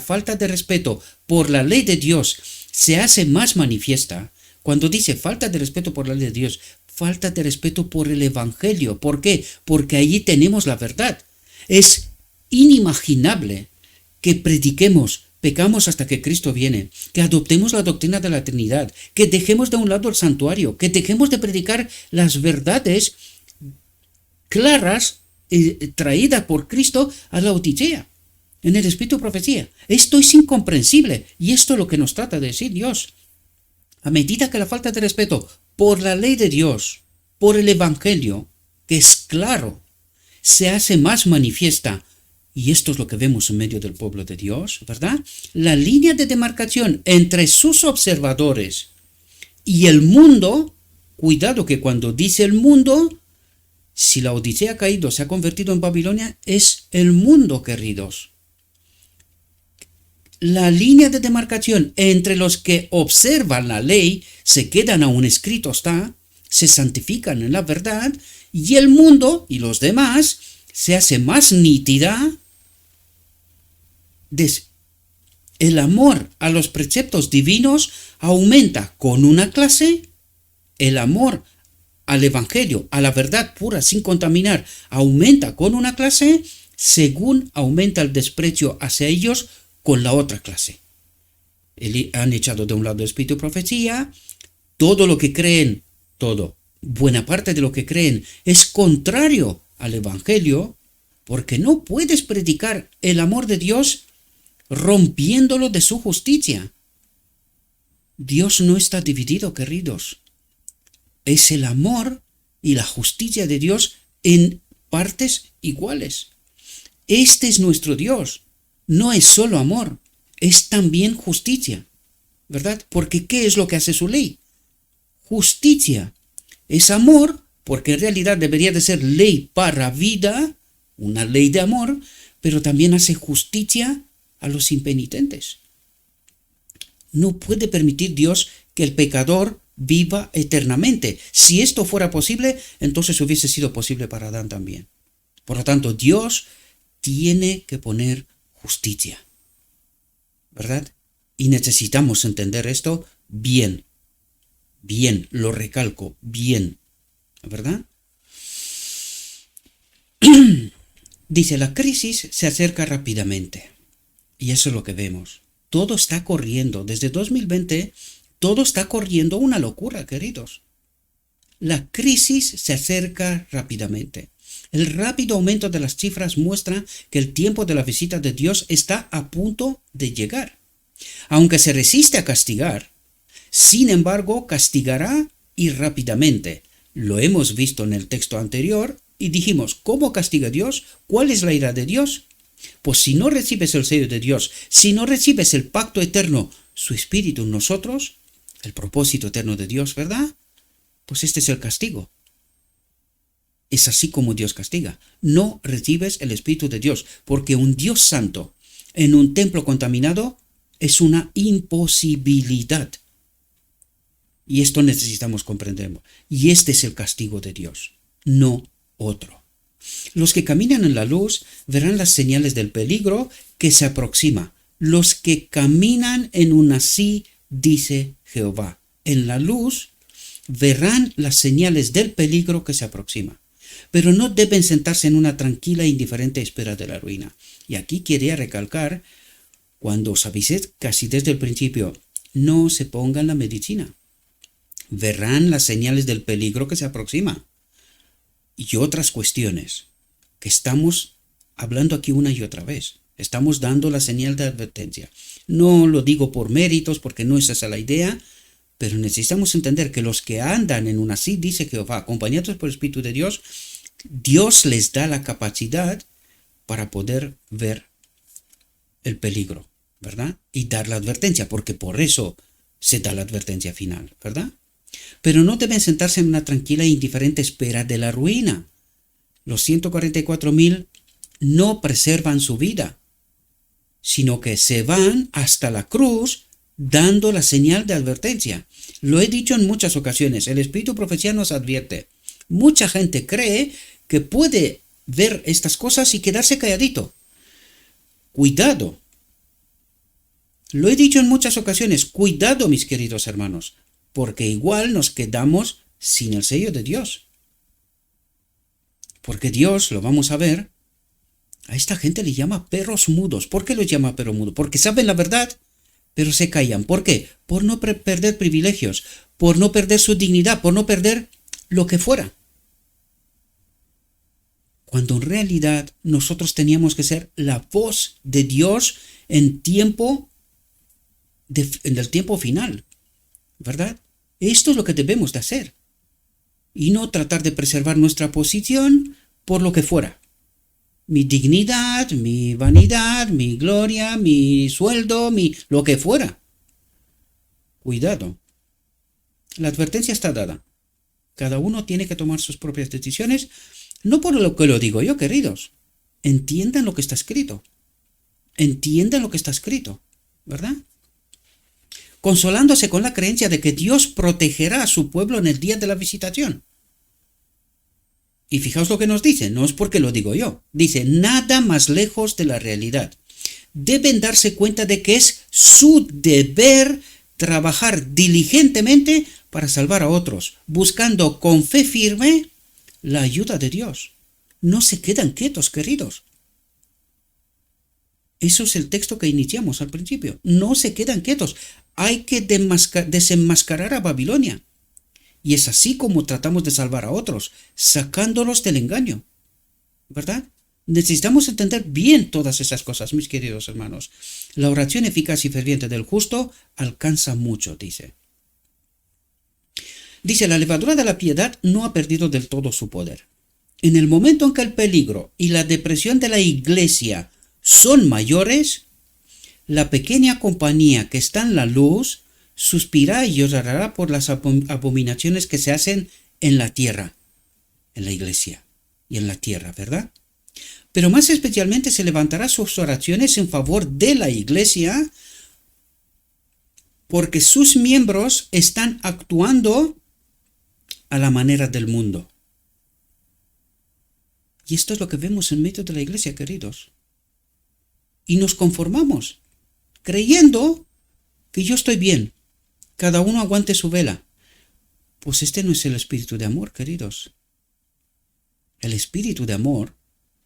falta de respeto por la ley de Dios se hace más manifiesta, cuando dice falta de respeto por la ley de Dios, falta de respeto por el Evangelio. ¿Por qué? Porque allí tenemos la verdad. Es inimaginable que pecamos hasta que Cristo viene, que adoptemos la doctrina de la Trinidad, que dejemos de un lado el santuario, que dejemos de predicar las verdades claras traídas por Cristo a la Odisea, en el Espíritu de Profecía. Esto es incomprensible y esto es lo que nos trata de decir Dios. A medida que la falta de respeto por la ley de Dios, por el Evangelio, que es claro, se hace más manifiesta, y esto es lo que vemos en medio del pueblo de Dios, ¿verdad? La línea de demarcación entre sus observadores y el mundo, cuidado que cuando dice el mundo, si la Odisea ha caído, se ha convertido en Babilonia, es el mundo, queridos. La línea de demarcación entre los que observan la ley, se quedan aún escrito está, se santifican en la verdad, y el mundo y los demás se hace más nítida. El amor a los preceptos divinos aumenta con una clase, el amor al Evangelio, a la verdad pura sin contaminar, aumenta con una clase, según aumenta el desprecio hacia ellos con la otra clase. Han echado de un lado el espíritu de profecía. Todo lo que creen, buena parte de lo que creen es contrario al Evangelio, porque no puedes predicar el amor de Dios rompiéndolo de su justicia. Dios no está dividido, queridos. Es el amor y la justicia de Dios en partes iguales. Este es nuestro Dios. No es solo amor, es también justicia, ¿verdad? Porque ¿qué es lo que hace su ley? Justicia. Es amor, porque en realidad debería de ser ley para vida, una ley de amor, pero también hace justicia a los impenitentes. No puede permitir Dios que el pecador viva eternamente. Si esto fuera posible, entonces hubiese sido posible para Adán también. Por lo tanto, Dios tiene que poner justicia, ¿verdad? Y necesitamos entender esto bien, lo recalco, bien, ¿verdad? Dice, la crisis se acerca rápidamente, y eso es lo que vemos. Todo está corriendo, desde 2020, todo está corriendo una locura, queridos. La crisis se acerca rápidamente. El rápido aumento de las cifras muestra que el tiempo de la visita de Dios está a punto de llegar. Aunque se resiste a castigar, sin embargo, castigará y rápidamente. Lo hemos visto en el texto anterior y dijimos, ¿cómo castiga Dios? ¿Cuál es la ira de Dios? Pues si no recibes el sello de Dios, si no recibes el pacto eterno, su espíritu en nosotros, el propósito eterno de Dios, ¿verdad? Pues este es el castigo. Es así como Dios castiga. No recibes el espíritu de Dios, porque un Dios santo en un templo contaminado es una imposibilidad. Y esto necesitamos comprender. Y este es el castigo de Dios, no otro. Los que caminan en la luz verán las señales del peligro que se aproxima. Los que caminan en un así, dice Jehová, en la luz verán las señales del peligro que se aproxima. Pero no deben sentarse en una tranquila e indiferente espera de la ruina. Y aquí quería recalcar, cuando os avisé casi desde el principio, no se pongan la medicina. Verán las señales del peligro que se aproxima. Y otras cuestiones que estamos hablando aquí una y otra vez. Estamos dando la señal de advertencia. No lo digo por méritos, porque no es esa la idea, pero necesitamos entender que los que andan en una así, dice Jehová, acompañados por el Espíritu de Dios, Dios les da la capacidad para poder ver el peligro, ¿verdad? Y dar la advertencia, porque por eso se da la advertencia final, ¿verdad? Pero no deben sentarse en una tranquila e indiferente espera de la ruina. Los 144,000 no preservan su vida, sino que se van hasta la cruz dando la señal de advertencia. Lo he dicho en muchas ocasiones, el Espíritu de Profecía nos advierte. Mucha gente cree que puede ver estas cosas y quedarse calladito. Cuidado. Lo he dicho en muchas ocasiones, cuidado, mis queridos hermanos, porque igual nos quedamos sin el sello de Dios. Porque Dios, lo vamos a ver, a esta gente le llama perros mudos. ¿Por qué los llama perros mudos? Porque saben la verdad, pero se callan. ¿Por qué? Por no perder privilegios, por no perder su dignidad, por no perder lo que fuera. Cuando en realidad nosotros teníamos que ser la voz de Dios en el tiempo final, ¿verdad? Esto es lo que debemos de hacer. Y no tratar de preservar nuestra posición por lo que fuera. Mi dignidad, mi vanidad, mi gloria, mi sueldo, lo que fuera. Cuidado. La advertencia está dada. Cada uno tiene que tomar sus propias decisiones, no por lo que lo digo yo, queridos. Entiendan lo que está escrito. Entiendan lo que está escrito, ¿verdad? Consolándose con la creencia de que Dios protegerá a su pueblo en el día de la visitación. Y fijaos lo que nos dice, no es porque lo digo yo. Dice, nada más lejos de la realidad. Deben darse cuenta de que es su deber trabajar diligentemente para salvar a otros, buscando con fe firme la ayuda de Dios. No se quedan quietos, queridos. Eso es el texto que iniciamos al principio. No se quedan quietos. Hay que desenmascarar a Babilonia. Y es así como tratamos de salvar a otros, sacándolos del engaño. ¿Verdad? Necesitamos entender bien todas esas cosas, mis queridos hermanos. La oración eficaz y ferviente del justo alcanza mucho, dice. Dice, la levadura de la piedad no ha perdido del todo su poder. En el momento en que el peligro y la depresión de la iglesia son mayores, la pequeña compañía que está en la luz suspirará y llorará por las abominaciones que se hacen en la tierra, en la iglesia y en la tierra, ¿verdad? Pero más especialmente se levantará sus oraciones en favor de la iglesia porque sus miembros están actuando a la manera del mundo. Y esto es lo que vemos en medio de la iglesia, queridos. Y nos conformamos, creyendo que yo estoy bien, cada uno aguante su vela. Pues este no es el espíritu de amor, queridos. El espíritu de amor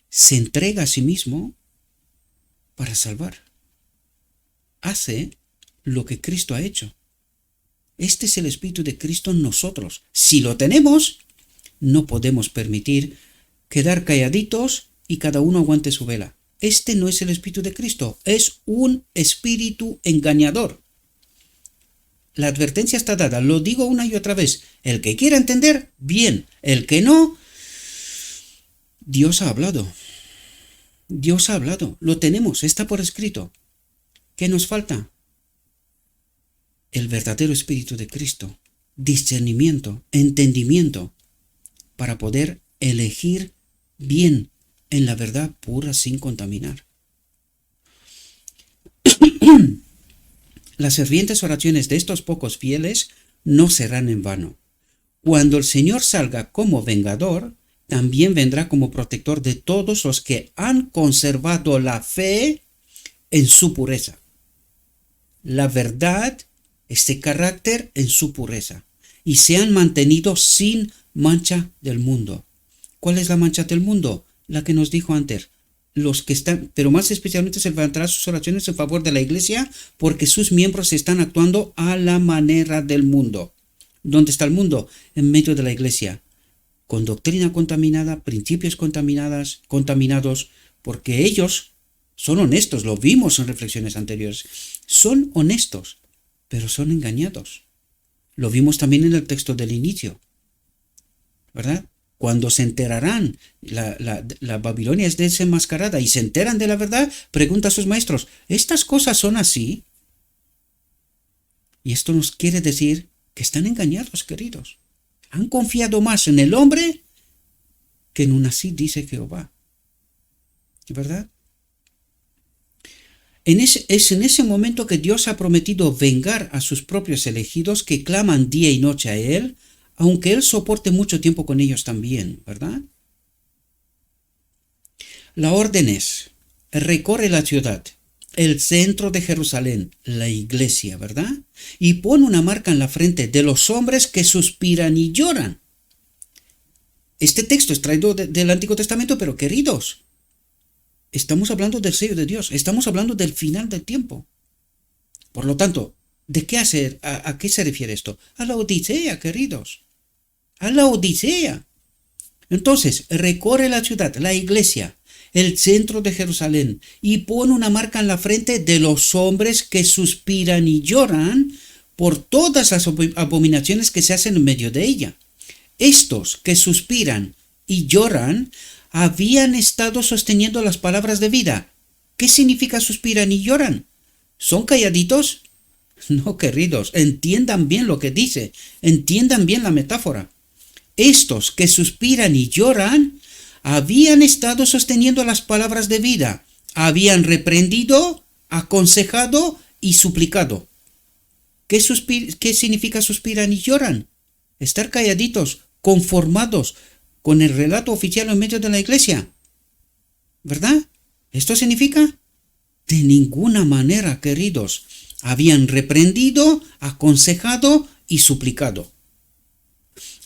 se entrega a sí mismo para salvar. Hace lo que Cristo ha hecho. Este es el espíritu de Cristo en nosotros. Si lo tenemos, no podemos permitir quedar calladitos y cada uno aguante su vela. Este no es el espíritu de Cristo, es un espíritu engañador. La advertencia está dada, lo digo una y otra vez. El que quiera entender, bien. El que no, Dios ha hablado. Dios ha hablado, lo tenemos, está por escrito. ¿Qué nos falta? El verdadero espíritu de Cristo, discernimiento, entendimiento, para poder elegir bien en la verdad pura sin contaminar. Las fervientes oraciones de estos pocos fieles no serán en vano. Cuando el Señor salga como vengador, también vendrá como protector de todos los que han conservado la fe en su pureza. La verdad, este carácter en su pureza, y se han mantenido sin mancha del mundo. ¿Cuál es la mancha del mundo? La que nos dijo antes. Los que están, pero más especialmente se levantará sus oraciones en favor de la iglesia porque sus miembros están actuando a la manera del mundo. ¿Dónde está el mundo? En medio de la iglesia. Con doctrina contaminada, principios contaminados, porque ellos son honestos, lo vimos en reflexiones anteriores. Son honestos, pero son engañados. Lo vimos también en el texto del inicio, ¿verdad? Cuando se enterarán, la Babilonia es desenmascarada y se enteran de la verdad, pregunta a sus maestros, ¿estas cosas son así? Y esto nos quiere decir que están engañados, queridos. Han confiado más en el hombre que en un así dice Jehová. ¿Verdad? Es en ese momento que Dios ha prometido vengar a sus propios elegidos que claman día y noche a Él, aunque Él soporte mucho tiempo con ellos también, ¿verdad? La orden es, recorre la ciudad, el centro de Jerusalén, la iglesia, ¿verdad? Y pon una marca en la frente de los hombres que suspiran y lloran. Este texto es traído del Antiguo Testamento, pero queridos, estamos hablando del sello de Dios, estamos hablando del final del tiempo. Por lo tanto, ¿de qué hacer? ¿A qué se refiere esto? A la Odisea, queridos. A la Odisea. Entonces, recorre la ciudad, la iglesia, el centro de Jerusalén, y pone una marca en la frente de los hombres que suspiran y lloran por todas las abominaciones que se hacen en medio de ella. Estos que suspiran y lloran habían estado sosteniendo las palabras de vida. ¿Qué significa suspiran y lloran? ¿Son calladitos? No, queridos, entiendan bien lo que dice, entiendan bien la metáfora. Estos que suspiran y lloran habían estado sosteniendo las palabras de vida, habían reprendido, aconsejado y suplicado. ¿Qué significa suspiran y lloran? Estar calladitos, conformados con el relato oficial en medio de la iglesia. ¿Verdad? ¿Esto significa? De ninguna manera, queridos. Habían reprendido, aconsejado y suplicado.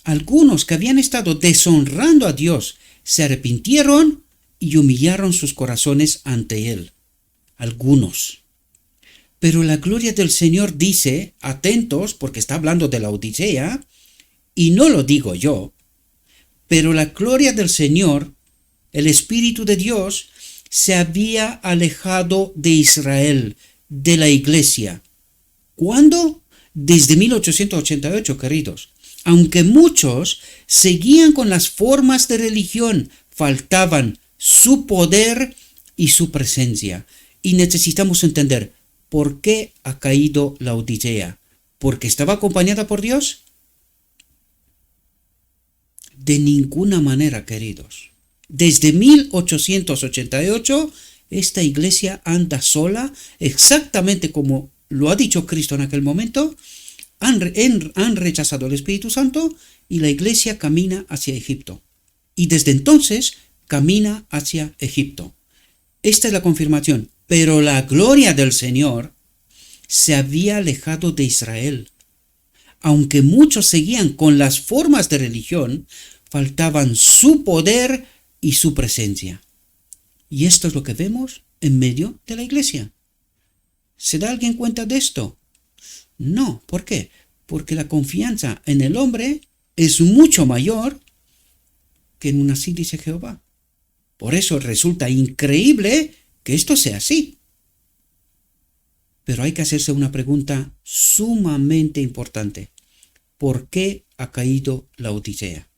Algunos que habían estado deshonrando a Dios se arrepintieron y humillaron sus corazones ante Él. algunos. Pero la gloria del Señor dice, atentos, porque está hablando de la Odisea, y no lo digo yo, pero la gloria del Señor, el Espíritu de Dios, se había alejado de Israel, de la iglesia. ¿Cuándo? Desde 1888, queridos. Aunque muchos seguían con las formas de religión, faltaban su poder y su presencia. Y necesitamos entender por qué ha caído la Odisea. ¿Porque estaba acompañada por Dios? De ninguna manera, queridos. Desde 1888, esta iglesia anda sola, exactamente como lo ha dicho Cristo en aquel momento. Han rechazado el Espíritu Santo y la iglesia camina hacia Egipto. Y desde entonces camina hacia Egipto. Esta es la confirmación. Pero la gloria del Señor se había alejado de Israel. Aunque muchos seguían con las formas de religión, faltaban su poder y su presencia. Y esto es lo que vemos en medio de la iglesia. ¿Se da alguien cuenta de esto? No. ¿Por qué? Porque la confianza en el hombre es mucho mayor que en una sí, dice Jehová. Por eso resulta increíble que esto sea así. Pero hay que hacerse una pregunta sumamente importante. ¿Por qué ha caído la Odisea?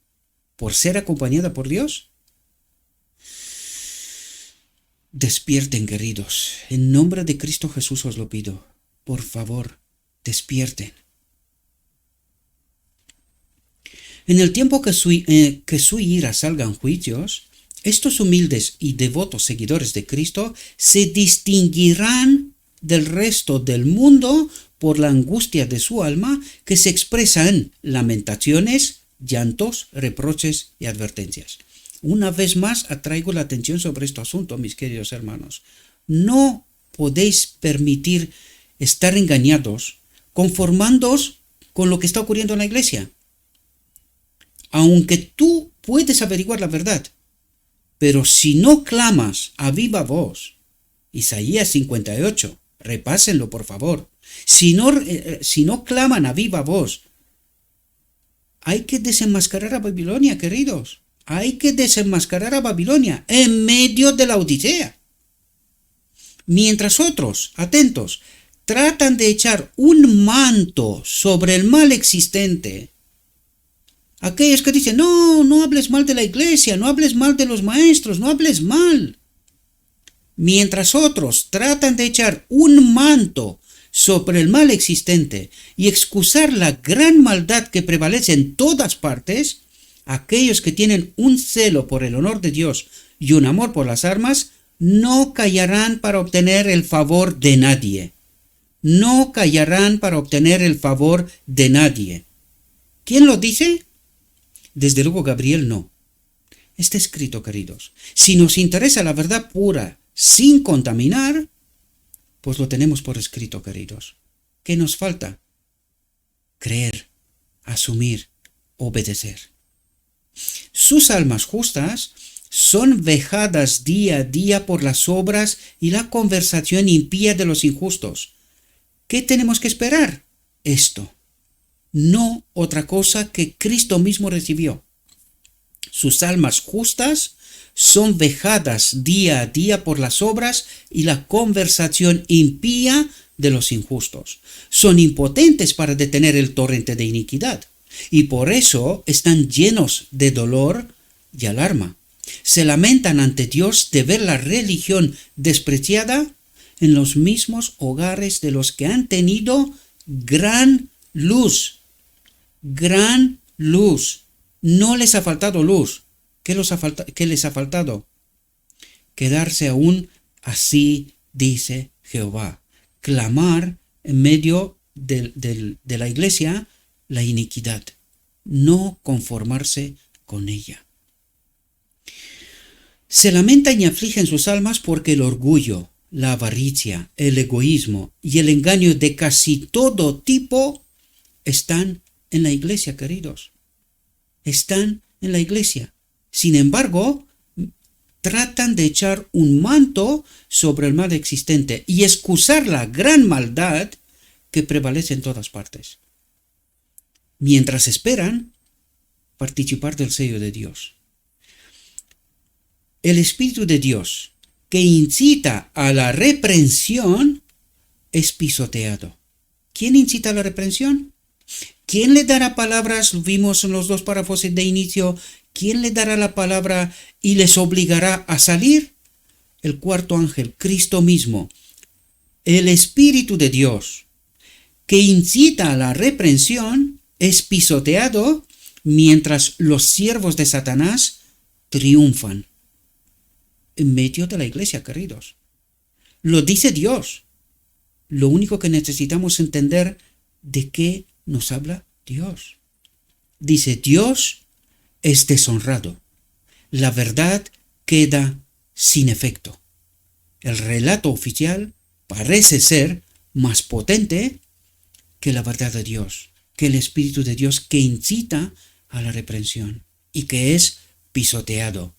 ¿Por ser acompañada por Dios? Despierten, queridos. En nombre de Cristo Jesús os lo pido. Por favor, despierten. En el tiempo que su ira salga en juicios, estos humildes y devotos seguidores de Cristo se distinguirán del resto del mundo por la angustia de su alma que se expresa en lamentaciones, llantos, reproches y advertencias. Una vez más atraigo la atención sobre este asunto, mis queridos hermanos. No podéis permitir estar engañados, conformándoos con lo que está ocurriendo en la iglesia. Aunque tú puedes averiguar la verdad, pero si no clamas a viva voz, Isaías 58, repásenlo por favor. Si no claman a viva voz, hay que desenmascarar a Babilonia, queridos. Hay que desenmascarar a Babilonia en medio de la Odisea. Mientras otros, atentos, tratan de echar un manto sobre el mal existente. Aquellos que dicen, no hables mal de la iglesia, no hables mal de los maestros, no hables mal. Mientras otros tratan de echar un manto sobre el mal existente y excusar la gran maldad que prevalece en todas partes, aquellos que tienen un celo por el honor de Dios y un amor por las armas, no callarán para obtener el favor de nadie. No callarán para obtener el favor de nadie. ¿Quién lo dice? Desde luego Gabriel no. Está escrito, queridos. Si nos interesa la verdad pura, sin contaminar, pues lo tenemos por escrito, queridos. ¿Qué nos falta? Creer, asumir, obedecer. Sus almas justas son vejadas día a día por las obras y la conversación impía de los injustos. ¿Qué tenemos que esperar? Esto. No otra cosa que Cristo mismo recibió. Sus almas justas son vejadas día a día por las obras y la conversación impía de los injustos. Son impotentes para detener el torrente de iniquidad y por eso están llenos de dolor y alarma. Se lamentan ante Dios de ver la religión despreciada en los mismos hogares de los que han tenido gran luz. Gran luz. No les ha faltado luz. ¿Qué les ha faltado? Quedarse aún así, dice Jehová. Clamar en medio de la iglesia la iniquidad. No conformarse con ella. Se lamentan y afligen sus almas porque el orgullo, la avaricia, el egoísmo y el engaño de casi todo tipo están en la iglesia, queridos. Están en la iglesia. Sin embargo, tratan de echar un manto sobre el mal existente y excusar la gran maldad que prevalece en todas partes, mientras esperan participar del sello de Dios. El Espíritu de Dios, que incita a la reprensión, es pisoteado. ¿Quién incita a la reprensión? ¿Quién le dará palabras? Vimos en los dos párrafos de inicio. ¿Quién le dará la palabra y les obligará a salir? El cuarto ángel, Cristo mismo. El Espíritu de Dios, que incita a la reprensión, es pisoteado mientras los siervos de Satanás triunfan en medio de la iglesia, queridos. Lo dice Dios. Lo único que necesitamos entender de qué nos habla Dios. Dice, Dios es deshonrado. La verdad queda sin efecto. El relato oficial parece ser más potente que la verdad de Dios, que el Espíritu de Dios que incita a la reprensión y que es pisoteado.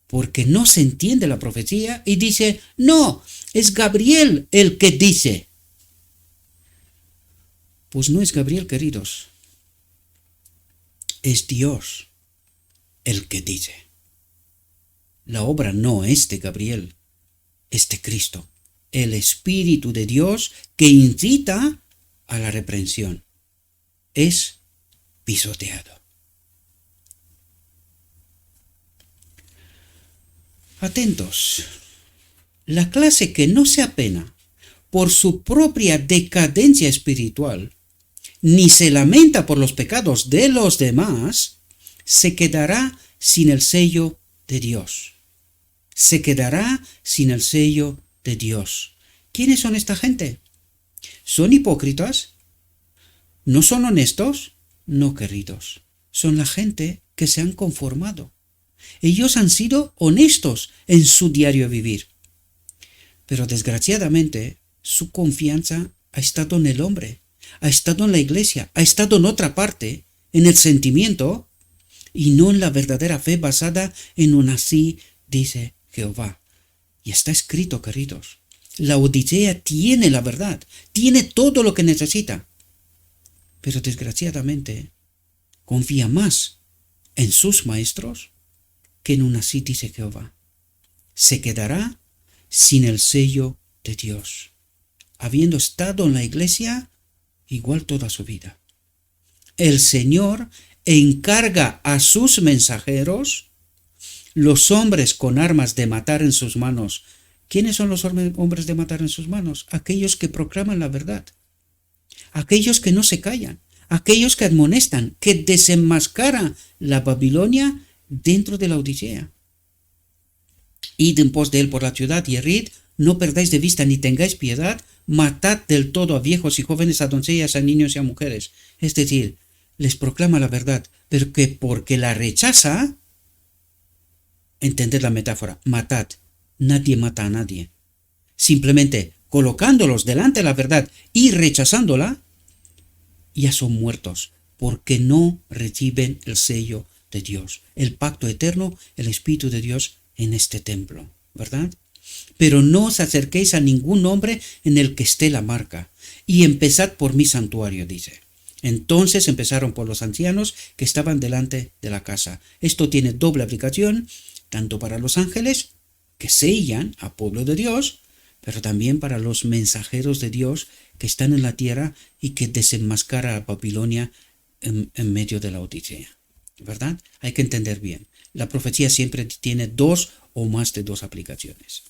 Porque no se entiende la profecía y dice, no, es Gabriel el que dice. Pues no es Gabriel, queridos. Es Dios el que dice. La obra no es de Gabriel, es de Cristo, el Espíritu de Dios que incita a la reprensión. Es pisoteado. Atentos. La clase que no se apena por su propia decadencia espiritual, ni se lamenta por los pecados de los demás, se quedará sin el sello de Dios. Se quedará sin el sello de Dios. ¿Quiénes son esta gente? ¿Son hipócritas? ¿No son honestos? No, queridos. Son la gente que se han conformado. Ellos han sido honestos en su diario vivir. Pero desgraciadamente, su confianza ha estado en el hombre, ha estado en la iglesia, ha estado en otra parte, en el sentimiento, y no en la verdadera fe basada en un así dice Jehová. Y está escrito, queridos. La Odisea tiene la verdad, tiene todo lo que necesita. Pero desgraciadamente, confía más en sus maestros que en un así dice Jehová. Se quedará sin el sello de Dios, habiendo estado en la iglesia igual toda su vida. El Señor encarga a sus mensajeros, los hombres con armas de matar en sus manos. ¿Quiénes son los hombres de matar en sus manos? Aquellos que proclaman la verdad, aquellos que no se callan, aquellos que admonestan, que desenmascaran la Babilonia dentro de la Odisea. Id en pos de él por la ciudad y herid, no perdáis de vista ni tengáis piedad, matad del todo a viejos y jóvenes, a doncellas, a niños y a mujeres. Es decir, les proclama la verdad, pero que porque la rechaza, entended la metáfora, matad. Nadie mata a nadie. Simplemente colocándolos delante de la verdad y rechazándola, ya son muertos, porque no reciben el sello de Dios, el pacto eterno, el Espíritu de Dios en este templo, ¿verdad? Pero no os acerquéis a ningún hombre en el que esté la marca, y empezad por mi santuario, dice. Entonces empezaron por los ancianos que estaban delante de la casa. Esto tiene doble aplicación, tanto para los ángeles, que sellan al pueblo de Dios, pero también para los mensajeros de Dios que están en la tierra y que desenmascara a Babilonia en medio de la Odisea, ¿verdad? Hay que entender bien. La profecía siempre tiene dos o más de dos aplicaciones.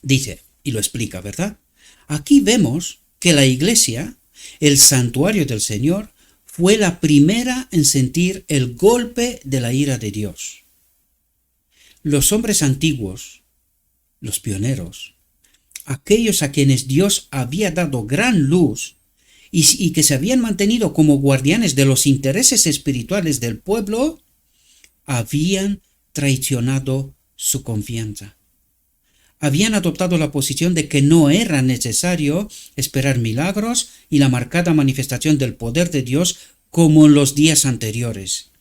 Dice, y lo explica, ¿verdad? Aquí vemos que la iglesia, el santuario del Señor, fue la primera en sentir el golpe de la ira de Dios. Los hombres antiguos, los pioneros, aquellos a quienes Dios había dado gran luz y que se habían mantenido como guardianes de los intereses espirituales del pueblo, habían traicionado su confianza. Habían adoptado la posición de que no era necesario esperar milagros y la marcada manifestación del poder de Dios como en los días anteriores.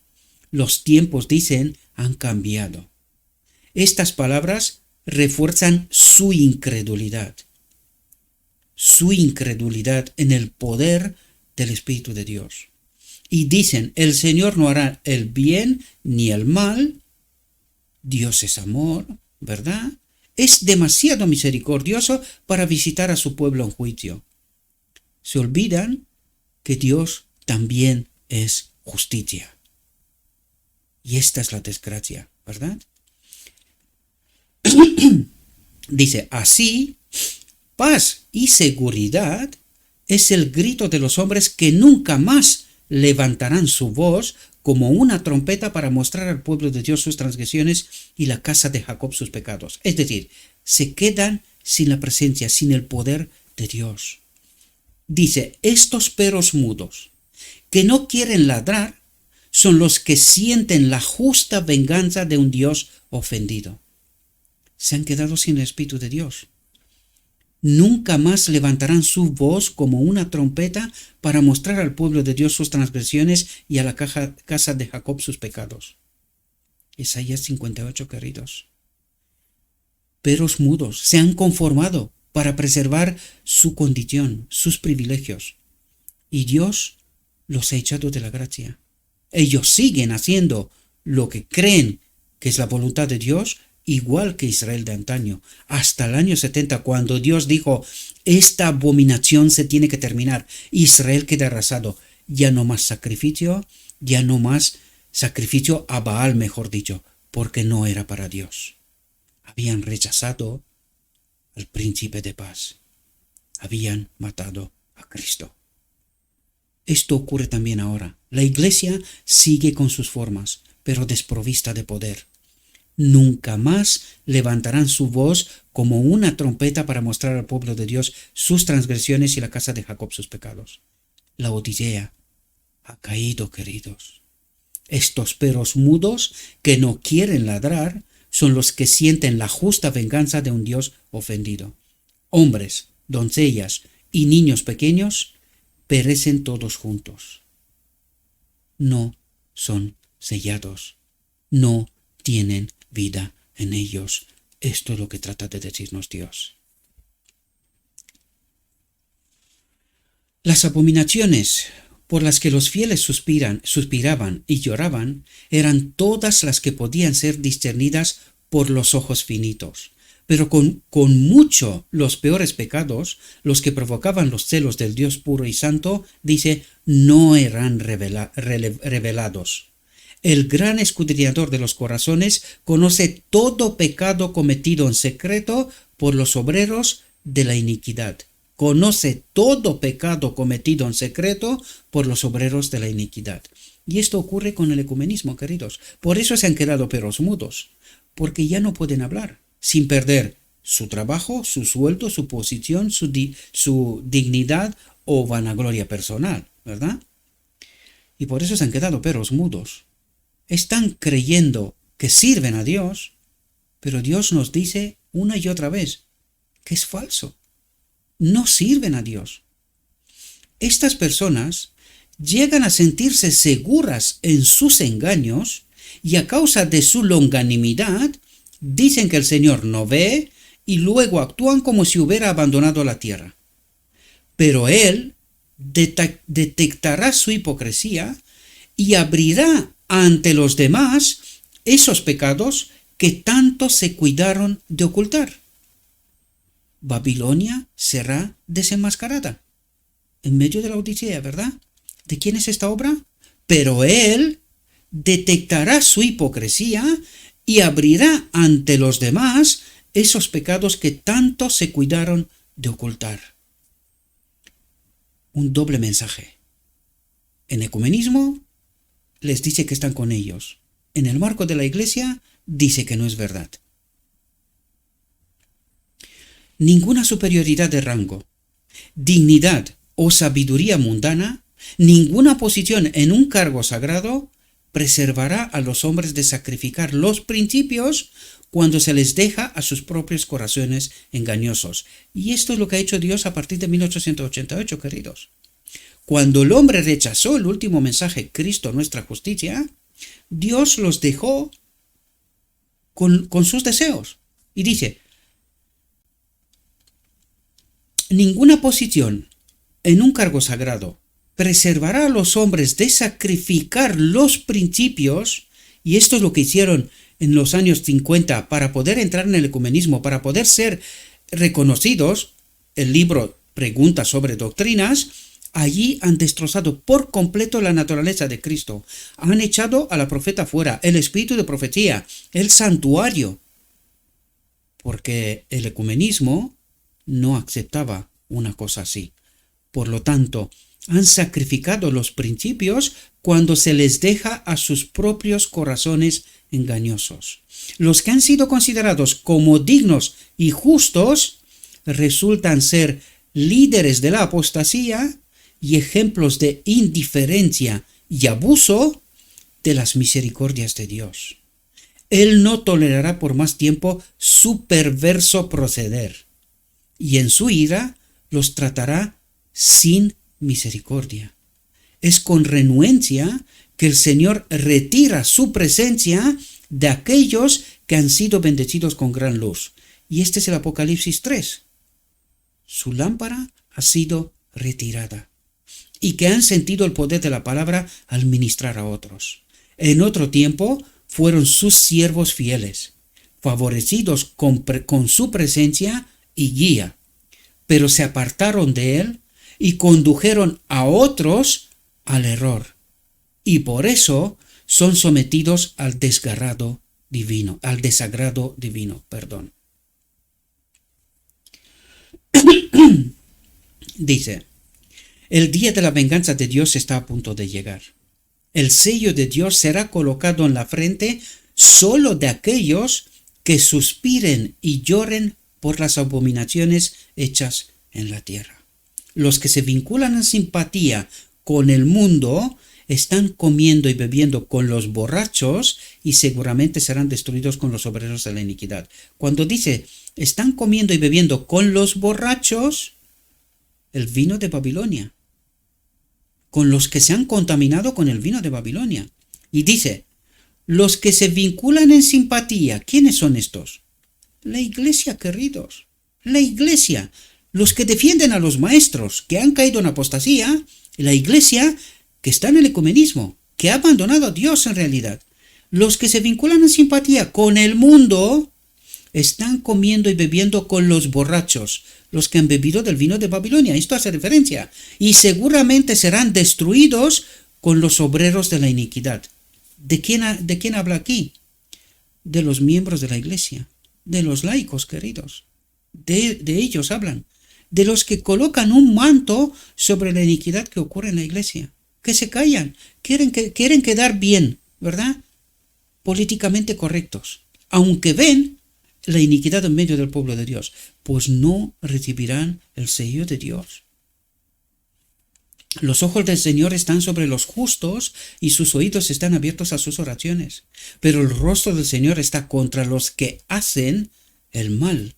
Los tiempos, dicen, han cambiado. Estas palabras refuerzan su incredulidad en el poder del Espíritu de Dios. Y dicen, el Señor no hará el bien ni el mal. Dios es amor, ¿verdad? Es demasiado misericordioso para visitar a su pueblo en juicio. Se olvidan que Dios también es justicia. Y esta es la desgracia, ¿verdad? Dice, así, paz y seguridad es el grito de los hombres que nunca más levantarán su voz como una trompeta para mostrar al pueblo de Dios sus transgresiones y la casa de Jacob sus pecados. Es decir, se quedan sin la presencia, sin el poder de Dios. Dice, estos perros mudos que no quieren ladrar son los que sienten la justa venganza de un Dios ofendido. Se han quedado sin el Espíritu de Dios. Nunca más levantarán su voz como una trompeta para mostrar al pueblo de Dios sus transgresiones y a la casa de Jacob sus pecados. Isaías 58, queridos. Perros mudos se han conformado para preservar su condición, sus privilegios. Y Dios los ha echado de la gracia. Ellos siguen haciendo lo que creen que es la voluntad de Dios, igual que Israel de antaño, hasta el año 70, cuando Dios dijo, esta abominación se tiene que terminar, Israel queda arrasado, ya no más sacrificio a Baal, mejor dicho, porque no era para Dios. Habían rechazado al príncipe de paz, habían matado a Cristo. Esto ocurre también ahora. La iglesia sigue con sus formas, pero desprovista de poder. Nunca más levantarán su voz como una trompeta para mostrar al pueblo de Dios sus transgresiones y la casa de Jacob sus pecados. La Odisea ha caído, queridos. Estos perros mudos que no quieren ladrar son los que sienten la justa venganza de un Dios ofendido. Hombres, doncellas y niños pequeños perecen todos juntos. No son sellados, no tienen vida en ellos. Esto es lo que trata de decirnos Dios. Las abominaciones por las que los fieles suspiraban y lloraban eran todas las que podían ser discernidas por los ojos finitos. Pero con mucho los peores pecados, los que provocaban los celos del Dios puro y santo, dice, no eran revelados. El gran escudriñador de los corazones conoce todo pecado cometido en secreto por los obreros de la iniquidad. Conoce todo pecado cometido en secreto por los obreros de la iniquidad. Y esto ocurre con el ecumenismo, queridos. Por eso se han quedado perros mudos, porque ya no pueden hablar, sin perder su trabajo, su sueldo, su posición, su dignidad o vanagloria personal, ¿verdad? Y por eso se han quedado perros mudos. Están creyendo que sirven a Dios, pero Dios nos dice una y otra vez que es falso. No sirven a Dios. Estas personas llegan a sentirse seguras en sus engaños y a causa de su longanimidad dicen que el Señor no ve y luego actúan como si hubiera abandonado la tierra. Pero Él detectará su hipocresía y abrirá ante los demás esos pecados que tanto se cuidaron de ocultar. Babilonia será desenmascarada en medio de la Odisea, ¿verdad? ¿De quién es esta obra? Pero Él detectará su hipocresía y abrirá ante los demás esos pecados que tanto se cuidaron de ocultar. Un doble mensaje. En ecumenismo les dice que están con ellos. En el marco de la iglesia dice que no es verdad. Ninguna superioridad de rango, dignidad o sabiduría mundana, ninguna posición en un cargo sagrado preservará a los hombres de sacrificar los principios cuando se les deja a sus propios corazones engañosos. Y esto es lo que ha hecho Dios a partir de 1888, queridos. Cuando el hombre rechazó el último mensaje, Cristo, nuestra justicia, Dios los dejó con sus deseos. Y dice, ninguna posición en un cargo sagrado preservará a los hombres de sacrificar los principios, y esto es lo que hicieron en los años 50 para poder entrar en el ecumenismo, para poder ser reconocidos. El libro Preguntas sobre Doctrinas, allí han destrozado por completo la naturaleza de Cristo. Han echado a la profeta fuera, el espíritu de profecía, el santuario, porque el ecumenismo no aceptaba una cosa así. Por lo tanto, han sacrificado los principios cuando se les deja a sus propios corazones engañosos. Los que han sido considerados como dignos y justos resultan ser líderes de la apostasía y ejemplos de indiferencia y abuso de las misericordias de Dios. Él no tolerará por más tiempo su perverso proceder, y en su ira los tratará sin misericordia. Es con renuencia que el Señor retira su presencia de aquellos que han sido bendecidos con gran luz. Y este es el Apocalipsis 3. Su lámpara ha sido retirada, y que han sentido el poder de la palabra al ministrar a otros. En otro tiempo fueron sus siervos fieles, favorecidos con su presencia y guía, pero se apartaron de él y condujeron a otros al error, y por eso son sometidos al desagrado divino. Dice, el día de la venganza de Dios está a punto de llegar. El sello de Dios será colocado en la frente solo de aquellos que suspiren y lloren por las abominaciones hechas en la tierra. Los que se vinculan en simpatía con el mundo están comiendo y bebiendo con los borrachos y seguramente serán destruidos con los obreros de la iniquidad. Cuando dice están comiendo y bebiendo con los borrachos, el vino de Babilonia, con los que se han contaminado con el vino de Babilonia. Y dice, los que se vinculan en simpatía, ¿quiénes son estos? La iglesia, queridos, la iglesia. Los que defienden a los maestros que han caído en apostasía, la iglesia que está en el ecumenismo, que ha abandonado a Dios en realidad. Los que se vinculan en simpatía con el mundo están comiendo y bebiendo con los borrachos, los que han bebido del vino de Babilonia. Esto hace referencia. Y seguramente serán destruidos con los obreros de la iniquidad. ¿De quién habla aquí? De los miembros de la iglesia, de los laicos, queridos. De ellos hablan. De los que colocan un manto sobre la iniquidad que ocurre en la iglesia. Que se callan. Quieren quedar bien, ¿verdad? Políticamente correctos. Aunque ven la iniquidad en medio del pueblo de Dios, pues no recibirán el sello de Dios. Los ojos del Señor están sobre los justos y sus oídos están abiertos a sus oraciones. Pero el rostro del Señor está contra los que hacen el mal,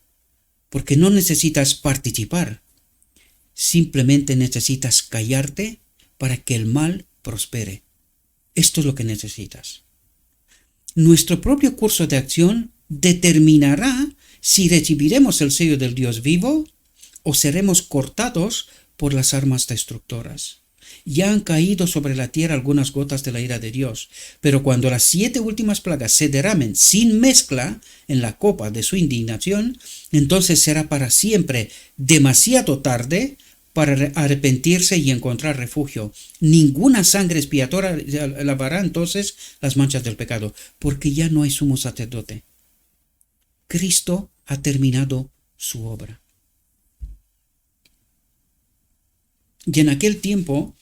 porque no necesitas participar, simplemente necesitas callarte para que el mal prospere. Esto es lo que necesitas. Nuestro propio curso de acción determinará si recibiremos el sello del Dios vivo o seremos cortados por las armas destructoras. Ya han caído sobre la tierra algunas gotas de la ira de Dios, pero cuando las 7 últimas plagas se derramen sin mezcla en la copa de su indignación, entonces será para siempre demasiado tarde para arrepentirse y encontrar refugio. Ninguna sangre expiatoria lavará entonces las manchas del pecado, porque ya no hay sumo sacerdote. Cristo ha terminado su obra. Y en aquel tiempo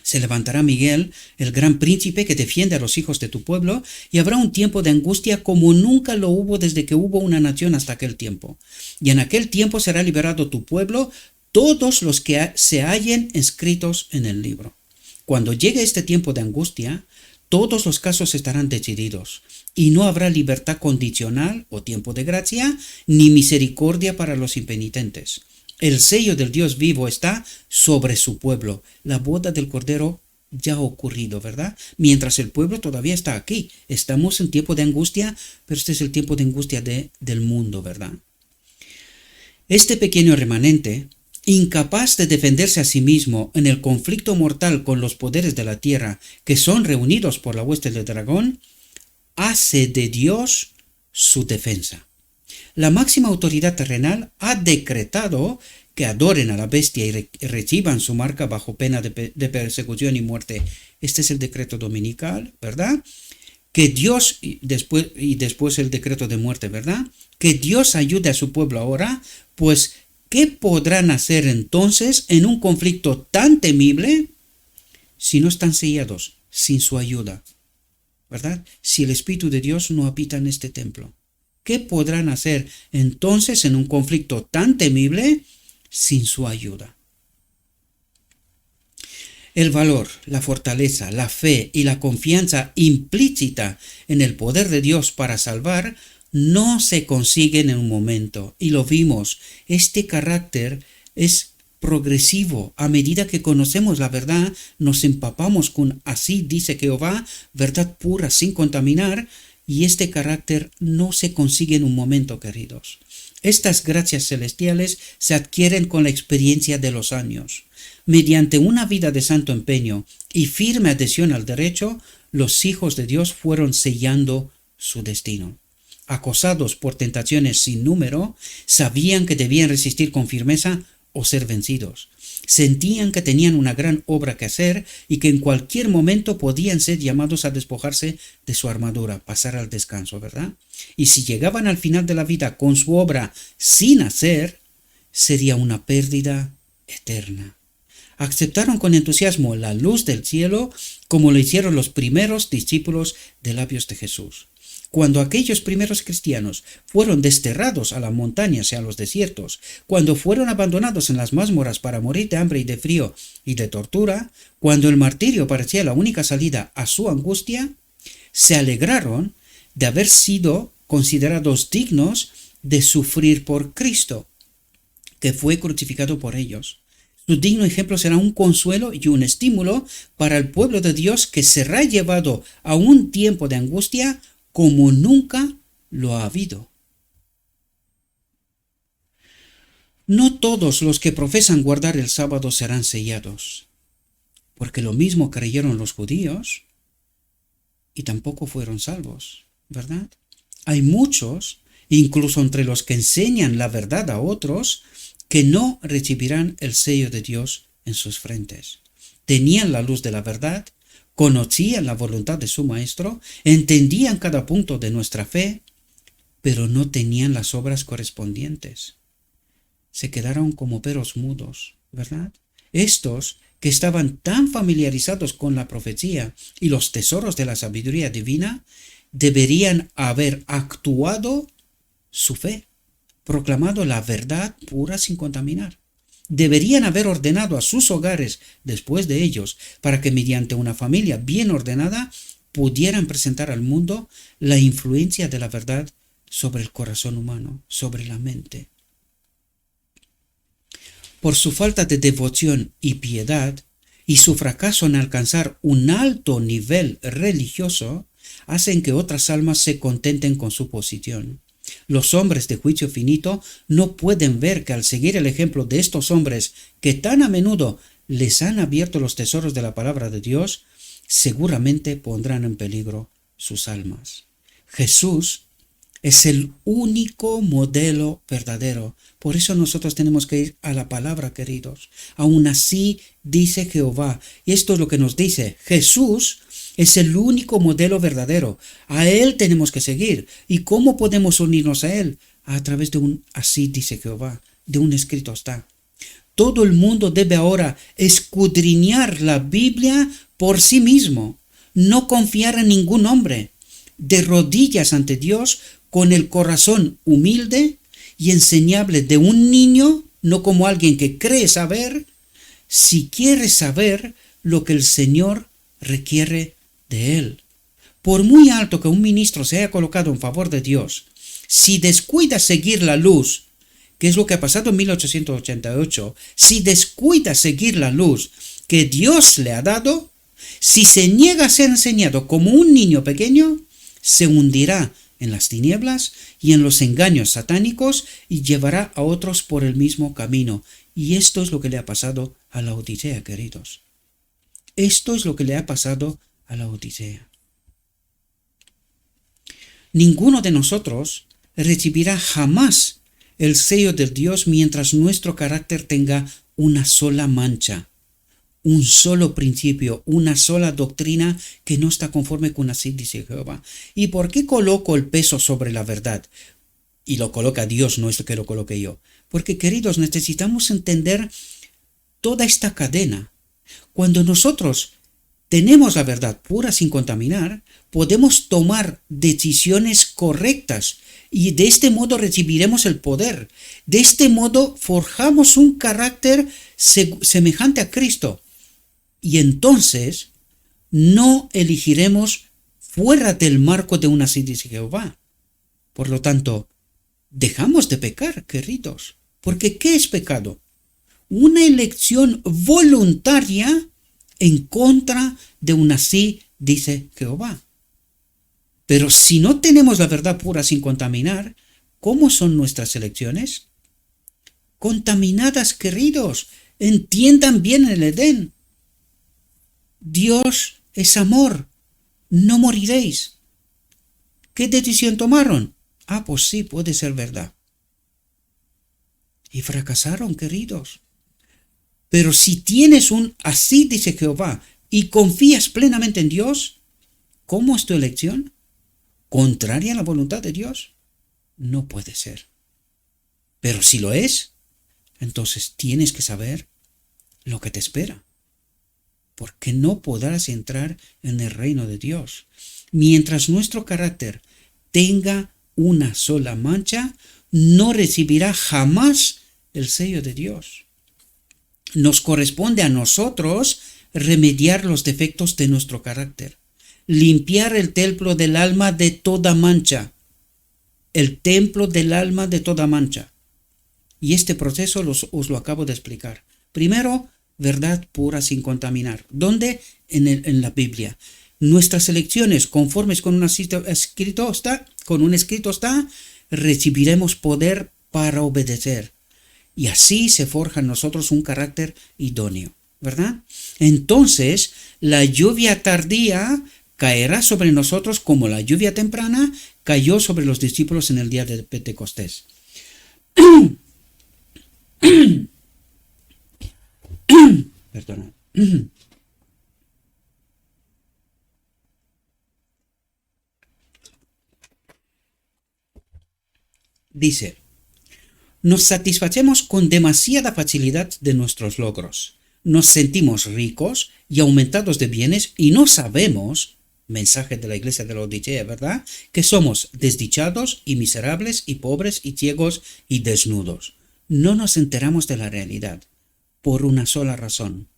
se levantará Miguel, el gran príncipe que defiende a los hijos de tu pueblo, y habrá un tiempo de angustia como nunca lo hubo desde que hubo una nación hasta aquel tiempo. Y en aquel tiempo será liberado tu pueblo, todos los que se hallen escritos en el libro. Cuando llegue este tiempo de angustia, todos los casos estarán decididos, y no habrá libertad condicional o tiempo de gracia, ni misericordia para los impenitentes. El sello del Dios vivo está sobre su pueblo. La boda del Cordero ya ha ocurrido, ¿verdad? Mientras el pueblo todavía está aquí. Estamos en tiempo de angustia, pero este es el tiempo de angustia del mundo, ¿verdad? Este pequeño remanente, incapaz de defenderse a sí mismo en el conflicto mortal con los poderes de la tierra que son reunidos por la hueste del dragón, hace de Dios su defensa. La máxima autoridad terrenal ha decretado que adoren a la bestia y reciban su marca bajo pena de persecución y muerte. Este es el decreto dominical, ¿verdad? Que Dios, y después el decreto de muerte, ¿verdad? Que Dios ayude a su pueblo ahora, pues ¿qué podrán hacer entonces en un conflicto tan temible si no están sellados, sin su ayuda? ¿Verdad? Si el Espíritu de Dios no habita en este templo. ¿Qué podrán hacer entonces en un conflicto tan temible sin su ayuda? El valor, la fortaleza, la fe y la confianza implícita en el poder de Dios para salvar no se consiguen en un momento. Y lo vimos, este carácter es progresivo. A medida que conocemos la verdad, nos empapamos con así dice Jehová, verdad pura sin contaminar, y este carácter no se consigue en un momento, queridos. Estas gracias celestiales se adquieren con la experiencia de los años. Mediante una vida de santo empeño y firme adhesión al derecho, los hijos de Dios fueron sellando su destino. Acosados por tentaciones sin número, sabían que debían resistir con firmeza o ser vencidos. Sentían que tenían una gran obra que hacer y que en cualquier momento podían ser llamados a despojarse de su armadura, pasar al descanso, ¿verdad? Y si llegaban al final de la vida con su obra sin hacer, sería una pérdida eterna. Aceptaron con entusiasmo la luz del cielo como lo hicieron los primeros discípulos de labios de Jesús. Cuando aquellos primeros cristianos fueron desterrados a las montañas y a los desiertos, cuando fueron abandonados en las mazmorras para morir de hambre y de frío y de tortura, cuando el martirio parecía la única salida a su angustia, se alegraron de haber sido considerados dignos de sufrir por Cristo, que fue crucificado por ellos. Su digno ejemplo será un consuelo y un estímulo para el pueblo de Dios que será llevado a un tiempo de angustia como nunca lo ha habido. No todos los que profesan guardar el sábado serán sellados, porque lo mismo creyeron los judíos y tampoco fueron salvos, ¿verdad? Hay muchos, incluso entre los que enseñan la verdad a otros, que no recibirán el sello de Dios en sus frentes. Tenían la luz de la verdad, conocían la voluntad de su Maestro, entendían cada punto de nuestra fe, pero no tenían las obras correspondientes. Se quedaron como perros mudos, ¿verdad? Estos que estaban tan familiarizados con la profecía y los tesoros de la sabiduría divina, deberían haber actuado su fe, proclamado la verdad pura sin contaminar. Deberían haber ordenado a sus hogares después de ellos para que mediante una familia bien ordenada pudieran presentar al mundo la influencia de la verdad sobre el corazón humano, sobre la mente. Por su falta de devoción y piedad y su fracaso en alcanzar un alto nivel religioso, hacen que otras almas se contenten con su posición. Los hombres de juicio finito no pueden ver que al seguir el ejemplo de estos hombres que tan a menudo les han abierto los tesoros de la palabra de Dios, seguramente pondrán en peligro sus almas. Jesús es el único modelo verdadero. Por eso nosotros tenemos que ir a la palabra, queridos. Aún así dice Jehová. Y esto es lo que nos dice. Jesús es el único modelo verdadero. A Él tenemos que seguir. ¿Y cómo podemos unirnos a Él? A través de un así dice Jehová. De un escrito está. Todo el mundo debe ahora escudriñar la Biblia por sí mismo. No confiar en ningún hombre. De rodillas ante Dios, con el corazón humilde y enseñable de un niño, no como alguien que cree saber, si quiere saber lo que el Señor requiere de él. Por muy alto que un ministro se haya colocado en favor de Dios, si descuida seguir la luz, que es lo que ha pasado en 1888, si descuida seguir la luz que Dios le ha dado, Si se niega a ser enseñado como un niño pequeño, se hundirá en las tinieblas y en los engaños satánicos y llevará a otros por el mismo camino. Y esto es lo que le ha pasado a la Odisea, queridos. Esto es lo que le ha pasado a la Odisea. Ninguno de nosotros recibirá jamás el sello de Dios mientras nuestro carácter tenga una sola mancha, un solo principio, una sola doctrina que no está conforme con así dice Jehová. ¿Y por qué coloco el peso sobre la verdad? Y lo coloca Dios, no es lo que lo coloque yo. Porque, queridos, necesitamos entender toda esta cadena. Cuando nosotros tenemos la verdad pura sin contaminar, podemos tomar decisiones correctas y de este modo recibiremos el poder. De este modo forjamos un carácter semejante a Cristo. Y entonces no elegiremos fuera del marco de una así dice Jehová. Por lo tanto, dejamos de pecar, queridos. Porque ¿qué es pecado? Una elección voluntaria en contra de un así dice Jehová. Pero si no tenemos la verdad pura sin contaminar, ¿cómo son nuestras elecciones? Contaminadas, queridos. Entiendan bien el Edén. Dios es amor. No moriréis. ¿Qué decisión tomaron? Pues sí, puede ser verdad. Y fracasaron, queridos. Pero si tienes un así dice Jehová y confías plenamente en Dios, ¿cómo es tu elección? ¿Contraria a la voluntad de Dios? No puede ser. Pero si lo es, entonces tienes que saber lo que te espera. Porque no podrás entrar en el reino de Dios. Mientras nuestro carácter tenga una sola mancha, no recibirá jamás el sello de Dios. Nos corresponde a nosotros remediar los defectos de nuestro carácter, limpiar el templo del alma de toda mancha, el templo del alma de toda mancha. Y este proceso os lo acabo de explicar. Primero, verdad pura sin contaminar. ¿Dónde? En la Biblia. Nuestras elecciones conformes con un escrito está, recibiremos poder para obedecer. Y así se forja en nosotros un carácter idóneo, ¿verdad? Entonces, la lluvia tardía caerá sobre nosotros como la lluvia temprana cayó sobre los discípulos en el día de Pentecostés. Perdona. Dice, nos satisfacemos con demasiada facilidad de nuestros logros. Nos sentimos ricos y aumentados de bienes y no sabemos, mensaje de la iglesia de la Odisea, ¿verdad?, que somos desdichados y miserables y pobres y ciegos y desnudos. No nos enteramos de la realidad por una sola razón.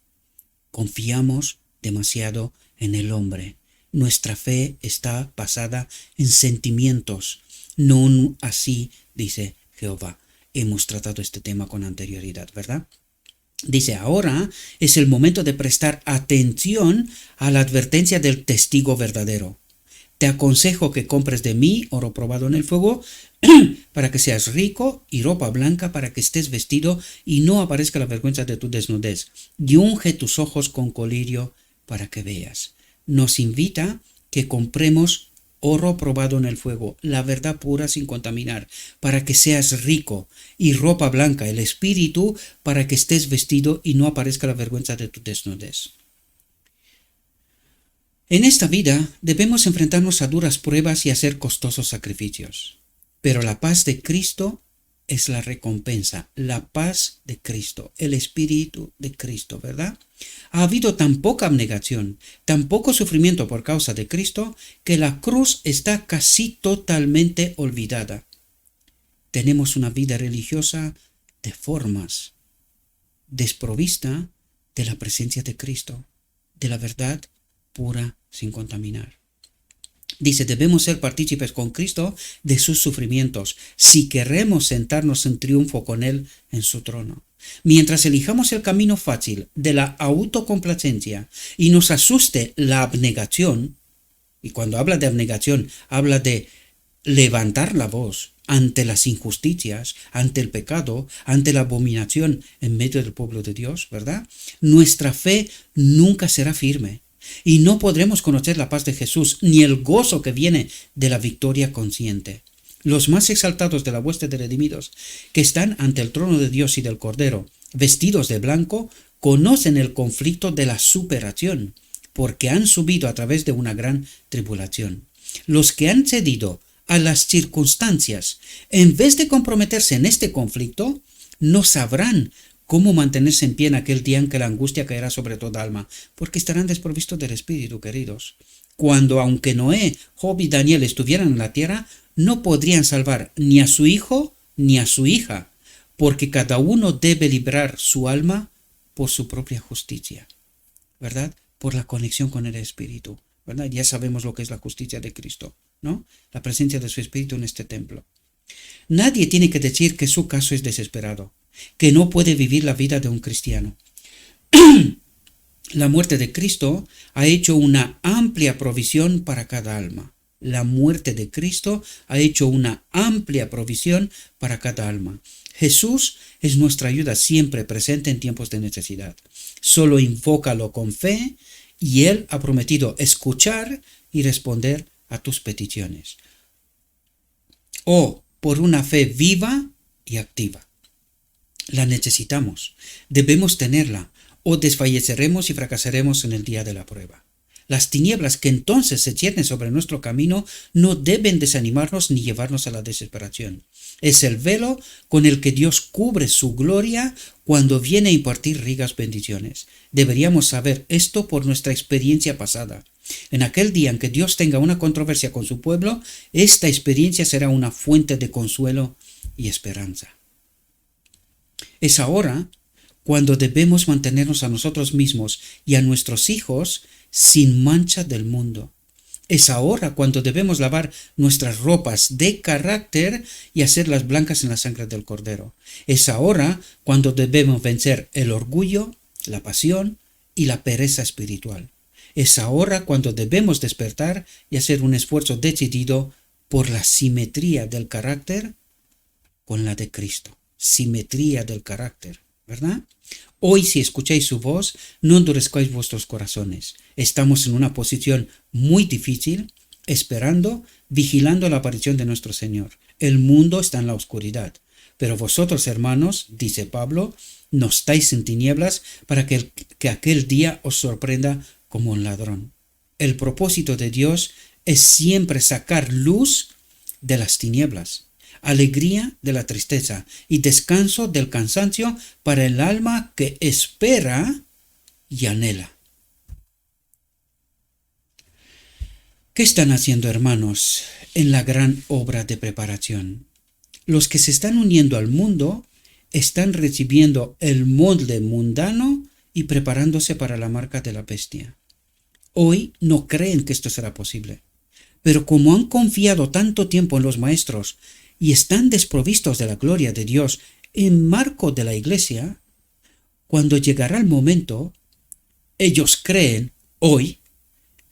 Confiamos demasiado en el hombre. Nuestra fe está basada en sentimientos, no así dice Jehová. Hemos tratado este tema con anterioridad, ¿verdad? Dice, ahora es el momento de prestar atención a la advertencia del testigo verdadero. Te aconsejo que compres de mí oro probado en el fuego para que seas rico y ropa blanca para que estés vestido y no aparezca la vergüenza de tu desnudez. Y unge tus ojos con colirio para que veas. Nos invita que compremos oro probado en el fuego, la verdad pura sin contaminar, para que seas rico, y ropa blanca, el espíritu, para que estés vestido y no aparezca la vergüenza de tu desnudez. En esta vida debemos enfrentarnos a duras pruebas y hacer costosos sacrificios, pero la paz de Cristo es la recompensa, la paz de Cristo, el Espíritu de Cristo, ¿verdad? Ha habido tan poca abnegación, tan poco sufrimiento por causa de Cristo, que la cruz está casi totalmente olvidada. Tenemos una vida religiosa de formas, desprovista de la presencia de Cristo, de la verdad pura sin contaminar. Dice, debemos ser partícipes con Cristo de sus sufrimientos, si queremos sentarnos en triunfo con Él en su trono. Mientras elijamos el camino fácil de la autocomplacencia y nos asuste la abnegación, y cuando habla de abnegación, habla de levantar la voz ante las injusticias, ante el pecado, ante la abominación en medio del pueblo de Dios, ¿verdad? Nuestra fe nunca será firme. Y no podremos conocer la paz de Jesús ni el gozo que viene de la victoria consciente. Los más exaltados de la hueste de redimidos, que están ante el trono de Dios y del Cordero, vestidos de blanco, conocen el conflicto de la superación, porque han subido a través de una gran tribulación. Los que han cedido a las circunstancias, en vez de comprometerse en este conflicto, no sabrán cómo mantenerse en pie en aquel día en que la angustia caerá sobre toda alma, porque estarán desprovistos del Espíritu, queridos. Cuando, aunque Noé, Job y Daniel estuvieran en la tierra, no podrían salvar ni a su hijo ni a su hija, porque cada uno debe librar su alma por su propia justicia, ¿verdad? Por la conexión con el Espíritu, ¿verdad? Ya sabemos lo que es la justicia de Cristo, ¿no? La presencia de su Espíritu en este templo. Nadie tiene que decir que su caso es desesperado, que no puede vivir la vida de un cristiano. La muerte de Cristo ha hecho una amplia provisión para cada alma. La muerte de Cristo ha hecho una amplia provisión para cada alma. Jesús es nuestra ayuda siempre presente en tiempos de necesidad. Solo invócalo con fe y Él ha prometido escuchar y responder a tus peticiones. O por una fe viva y activa. La necesitamos, debemos tenerla, o desfalleceremos y fracasaremos en el día de la prueba. Las tinieblas que entonces se ciernen sobre nuestro camino no deben desanimarnos ni llevarnos a la desesperación. Es el velo con el que Dios cubre su gloria cuando viene a impartir ricas bendiciones. Deberíamos saber esto por nuestra experiencia pasada. En aquel día en que Dios tenga una controversia con su pueblo, esta experiencia será una fuente de consuelo y esperanza. Es ahora cuando debemos mantenernos a nosotros mismos y a nuestros hijos sin mancha del mundo. Es ahora cuando debemos lavar nuestras ropas de carácter y hacerlas blancas en la sangre del Cordero. Es ahora cuando debemos vencer el orgullo, la pasión y la pereza espiritual. Es ahora cuando debemos despertar y hacer un esfuerzo decidido por la simetría del carácter con la de Cristo. Simetría del carácter, ¿verdad? Hoy, si escucháis su voz, no endurezcáis vuestros corazones. Estamos en una posición muy difícil, esperando, vigilando la aparición de nuestro Señor. El mundo está en la oscuridad, pero vosotros, hermanos, dice Pablo, no estáis en tinieblas para que aquel día os sorprenda como un ladrón. El propósito de Dios es siempre sacar luz de las tinieblas, alegría de la tristeza y descanso del cansancio para el alma que espera y anhela. ¿Qué están haciendo, hermanos, en la gran obra de preparación? Los que se están uniendo al mundo están recibiendo el molde mundano y preparándose para la marca de la bestia. Hoy no creen que esto será posible, pero como han confiado tanto tiempo en los maestros y están desprovistos de la gloria de Dios en marco de la iglesia, cuando llegará el momento, ellos creen hoy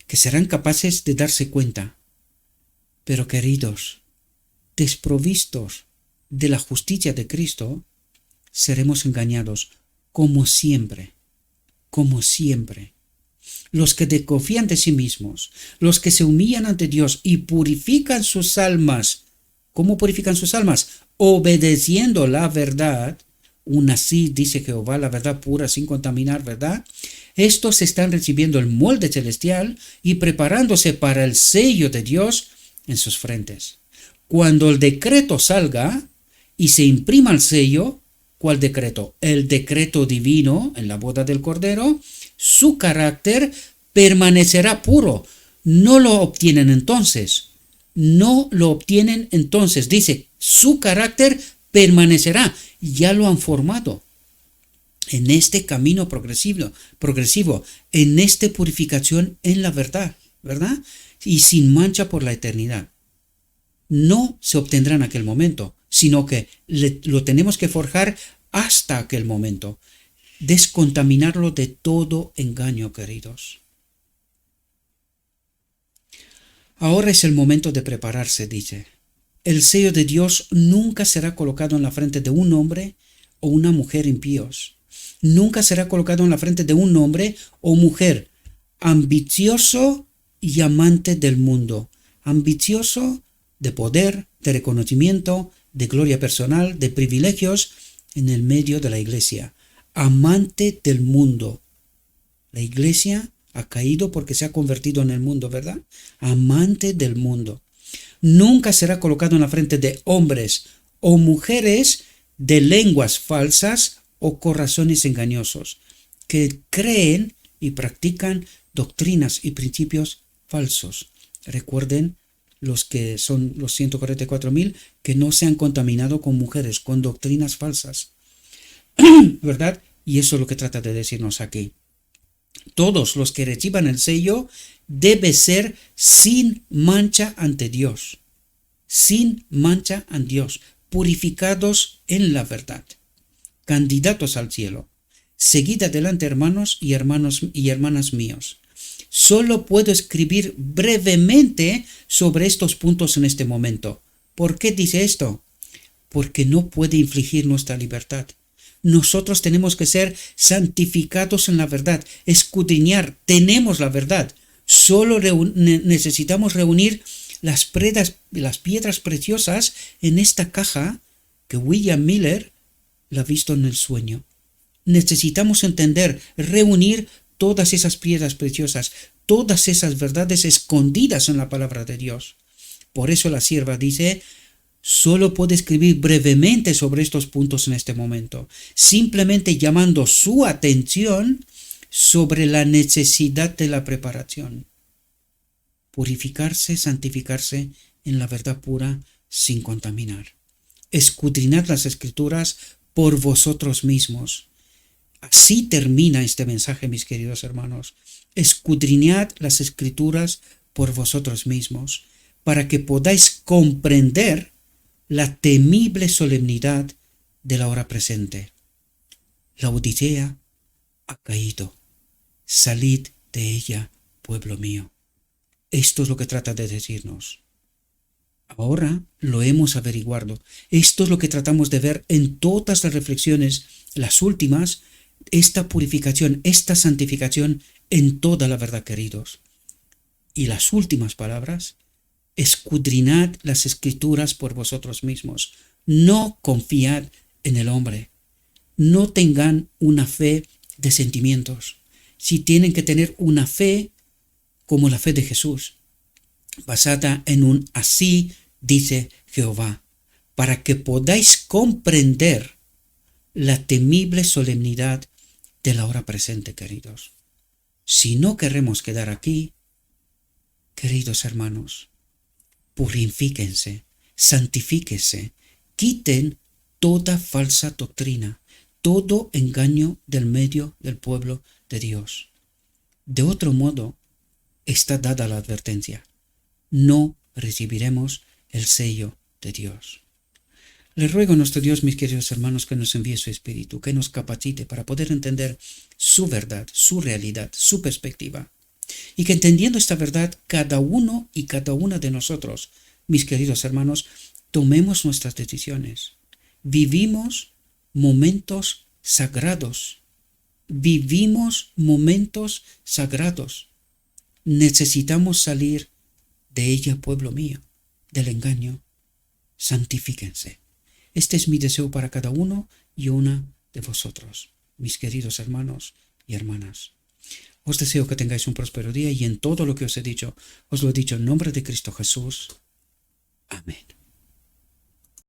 que serán capaces de darse cuenta. Pero queridos, desprovistos de la justicia de Cristo, seremos engañados como siempre, como siempre. Los que desconfían de sí mismos, los que se humillan ante Dios y purifican sus almas. ¿Cómo purifican sus almas? Obedeciendo la verdad. Una así dice Jehová, la verdad pura sin contaminar, ¿verdad? Estos están recibiendo el molde celestial y preparándose para el sello de Dios en sus frentes. Cuando el decreto salga y se imprima el sello, ¿cuál decreto? El decreto divino en la boda del Cordero, su carácter permanecerá puro. No lo obtienen entonces. No lo obtienen entonces. Dice, su carácter permanecerá. Ya lo han formado. En este camino progresivo, en esta purificación en la verdad, ¿verdad? y sin mancha por la eternidad. No se obtendrá en aquel momento, sino que lo tenemos que forjar hasta aquel momento. Descontaminarlo de todo engaño, queridos. Ahora es el momento de prepararse, dice. El sello de Dios nunca será colocado en la frente de un hombre o una mujer impíos. Nunca será colocado en la frente de un hombre o mujer ambicioso y amante del mundo. Ambicioso de poder, de reconocimiento, de gloria personal, de privilegios en el medio de la iglesia. Amante del mundo. La iglesia ha caído porque se ha convertido en el mundo, ¿verdad? Amante del mundo. Nunca será colocado en la frente de hombres o mujeres de lenguas falsas o corazones engañosos, que creen y practican doctrinas y principios falsos. Recuerden los que son los 144,000 que no se han contaminado con mujeres, con doctrinas falsas. ¿Verdad? Y eso es lo que trata de decirnos aquí. Todos los que reciban el sello debe ser sin mancha ante Dios. Sin mancha ante Dios. Purificados en la verdad. Candidatos al cielo. Seguid adelante, hermanos y hermanas míos. Solo puedo escribir brevemente sobre estos puntos en este momento. ¿Por qué dice esto? Porque no puede infligir nuestra libertad. Nosotros tenemos que ser santificados en la verdad, escudriñar, tenemos la verdad. Solo necesitamos reunir las piedras preciosas en esta caja que William Miller la ha visto en el sueño. Necesitamos entender, reunir todas esas piedras preciosas, todas esas verdades escondidas en la palabra de Dios. Por eso la sierva dice: solo puedo escribir brevemente sobre estos puntos en este momento, simplemente llamando su atención sobre la necesidad de la preparación. Purificarse, santificarse en la verdad pura sin contaminar. Escudriñad las Escrituras por vosotros mismos. Así termina este mensaje, mis queridos hermanos. Escudriñad las Escrituras por vosotros mismos, para que podáis comprender la temible solemnidad de la hora presente. La Odisea ha caído. Salid de ella, pueblo mío. Esto es lo que trata de decirnos. Ahora lo hemos averiguado. Esto es lo que tratamos de ver en todas las reflexiones, las últimas, esta purificación, esta santificación en toda la verdad, queridos. Y las últimas palabras: escudriñad las Escrituras por vosotros mismos. No confiad en el hombre. No tengan una fe de sentimientos. Si tienen que tener una fe como la fe de Jesús, basada en un así dice Jehová, para que podáis comprender la temible solemnidad de la hora presente, queridos. Si no queremos quedar aquí, queridos hermanos, purifíquense, santifíquense, quiten toda falsa doctrina, todo engaño del medio del pueblo de Dios. De otro modo, está dada la advertencia: no recibiremos el sello de Dios. Le ruego a nuestro Dios, mis queridos hermanos, que nos envíe su Espíritu, que nos capacite para poder entender su verdad, su realidad, su perspectiva. Y que entendiendo esta verdad, cada uno y cada una de nosotros, mis queridos hermanos, tomemos nuestras decisiones. Vivimos momentos sagrados. Vivimos momentos sagrados. Necesitamos salir de ella, pueblo mío, del engaño. Santifíquense. Este es mi deseo para cada uno y una de vosotros, mis queridos hermanos y hermanas. Os deseo que tengáis un próspero día, y en todo lo que os he dicho, os lo he dicho en nombre de Cristo Jesús. Amén.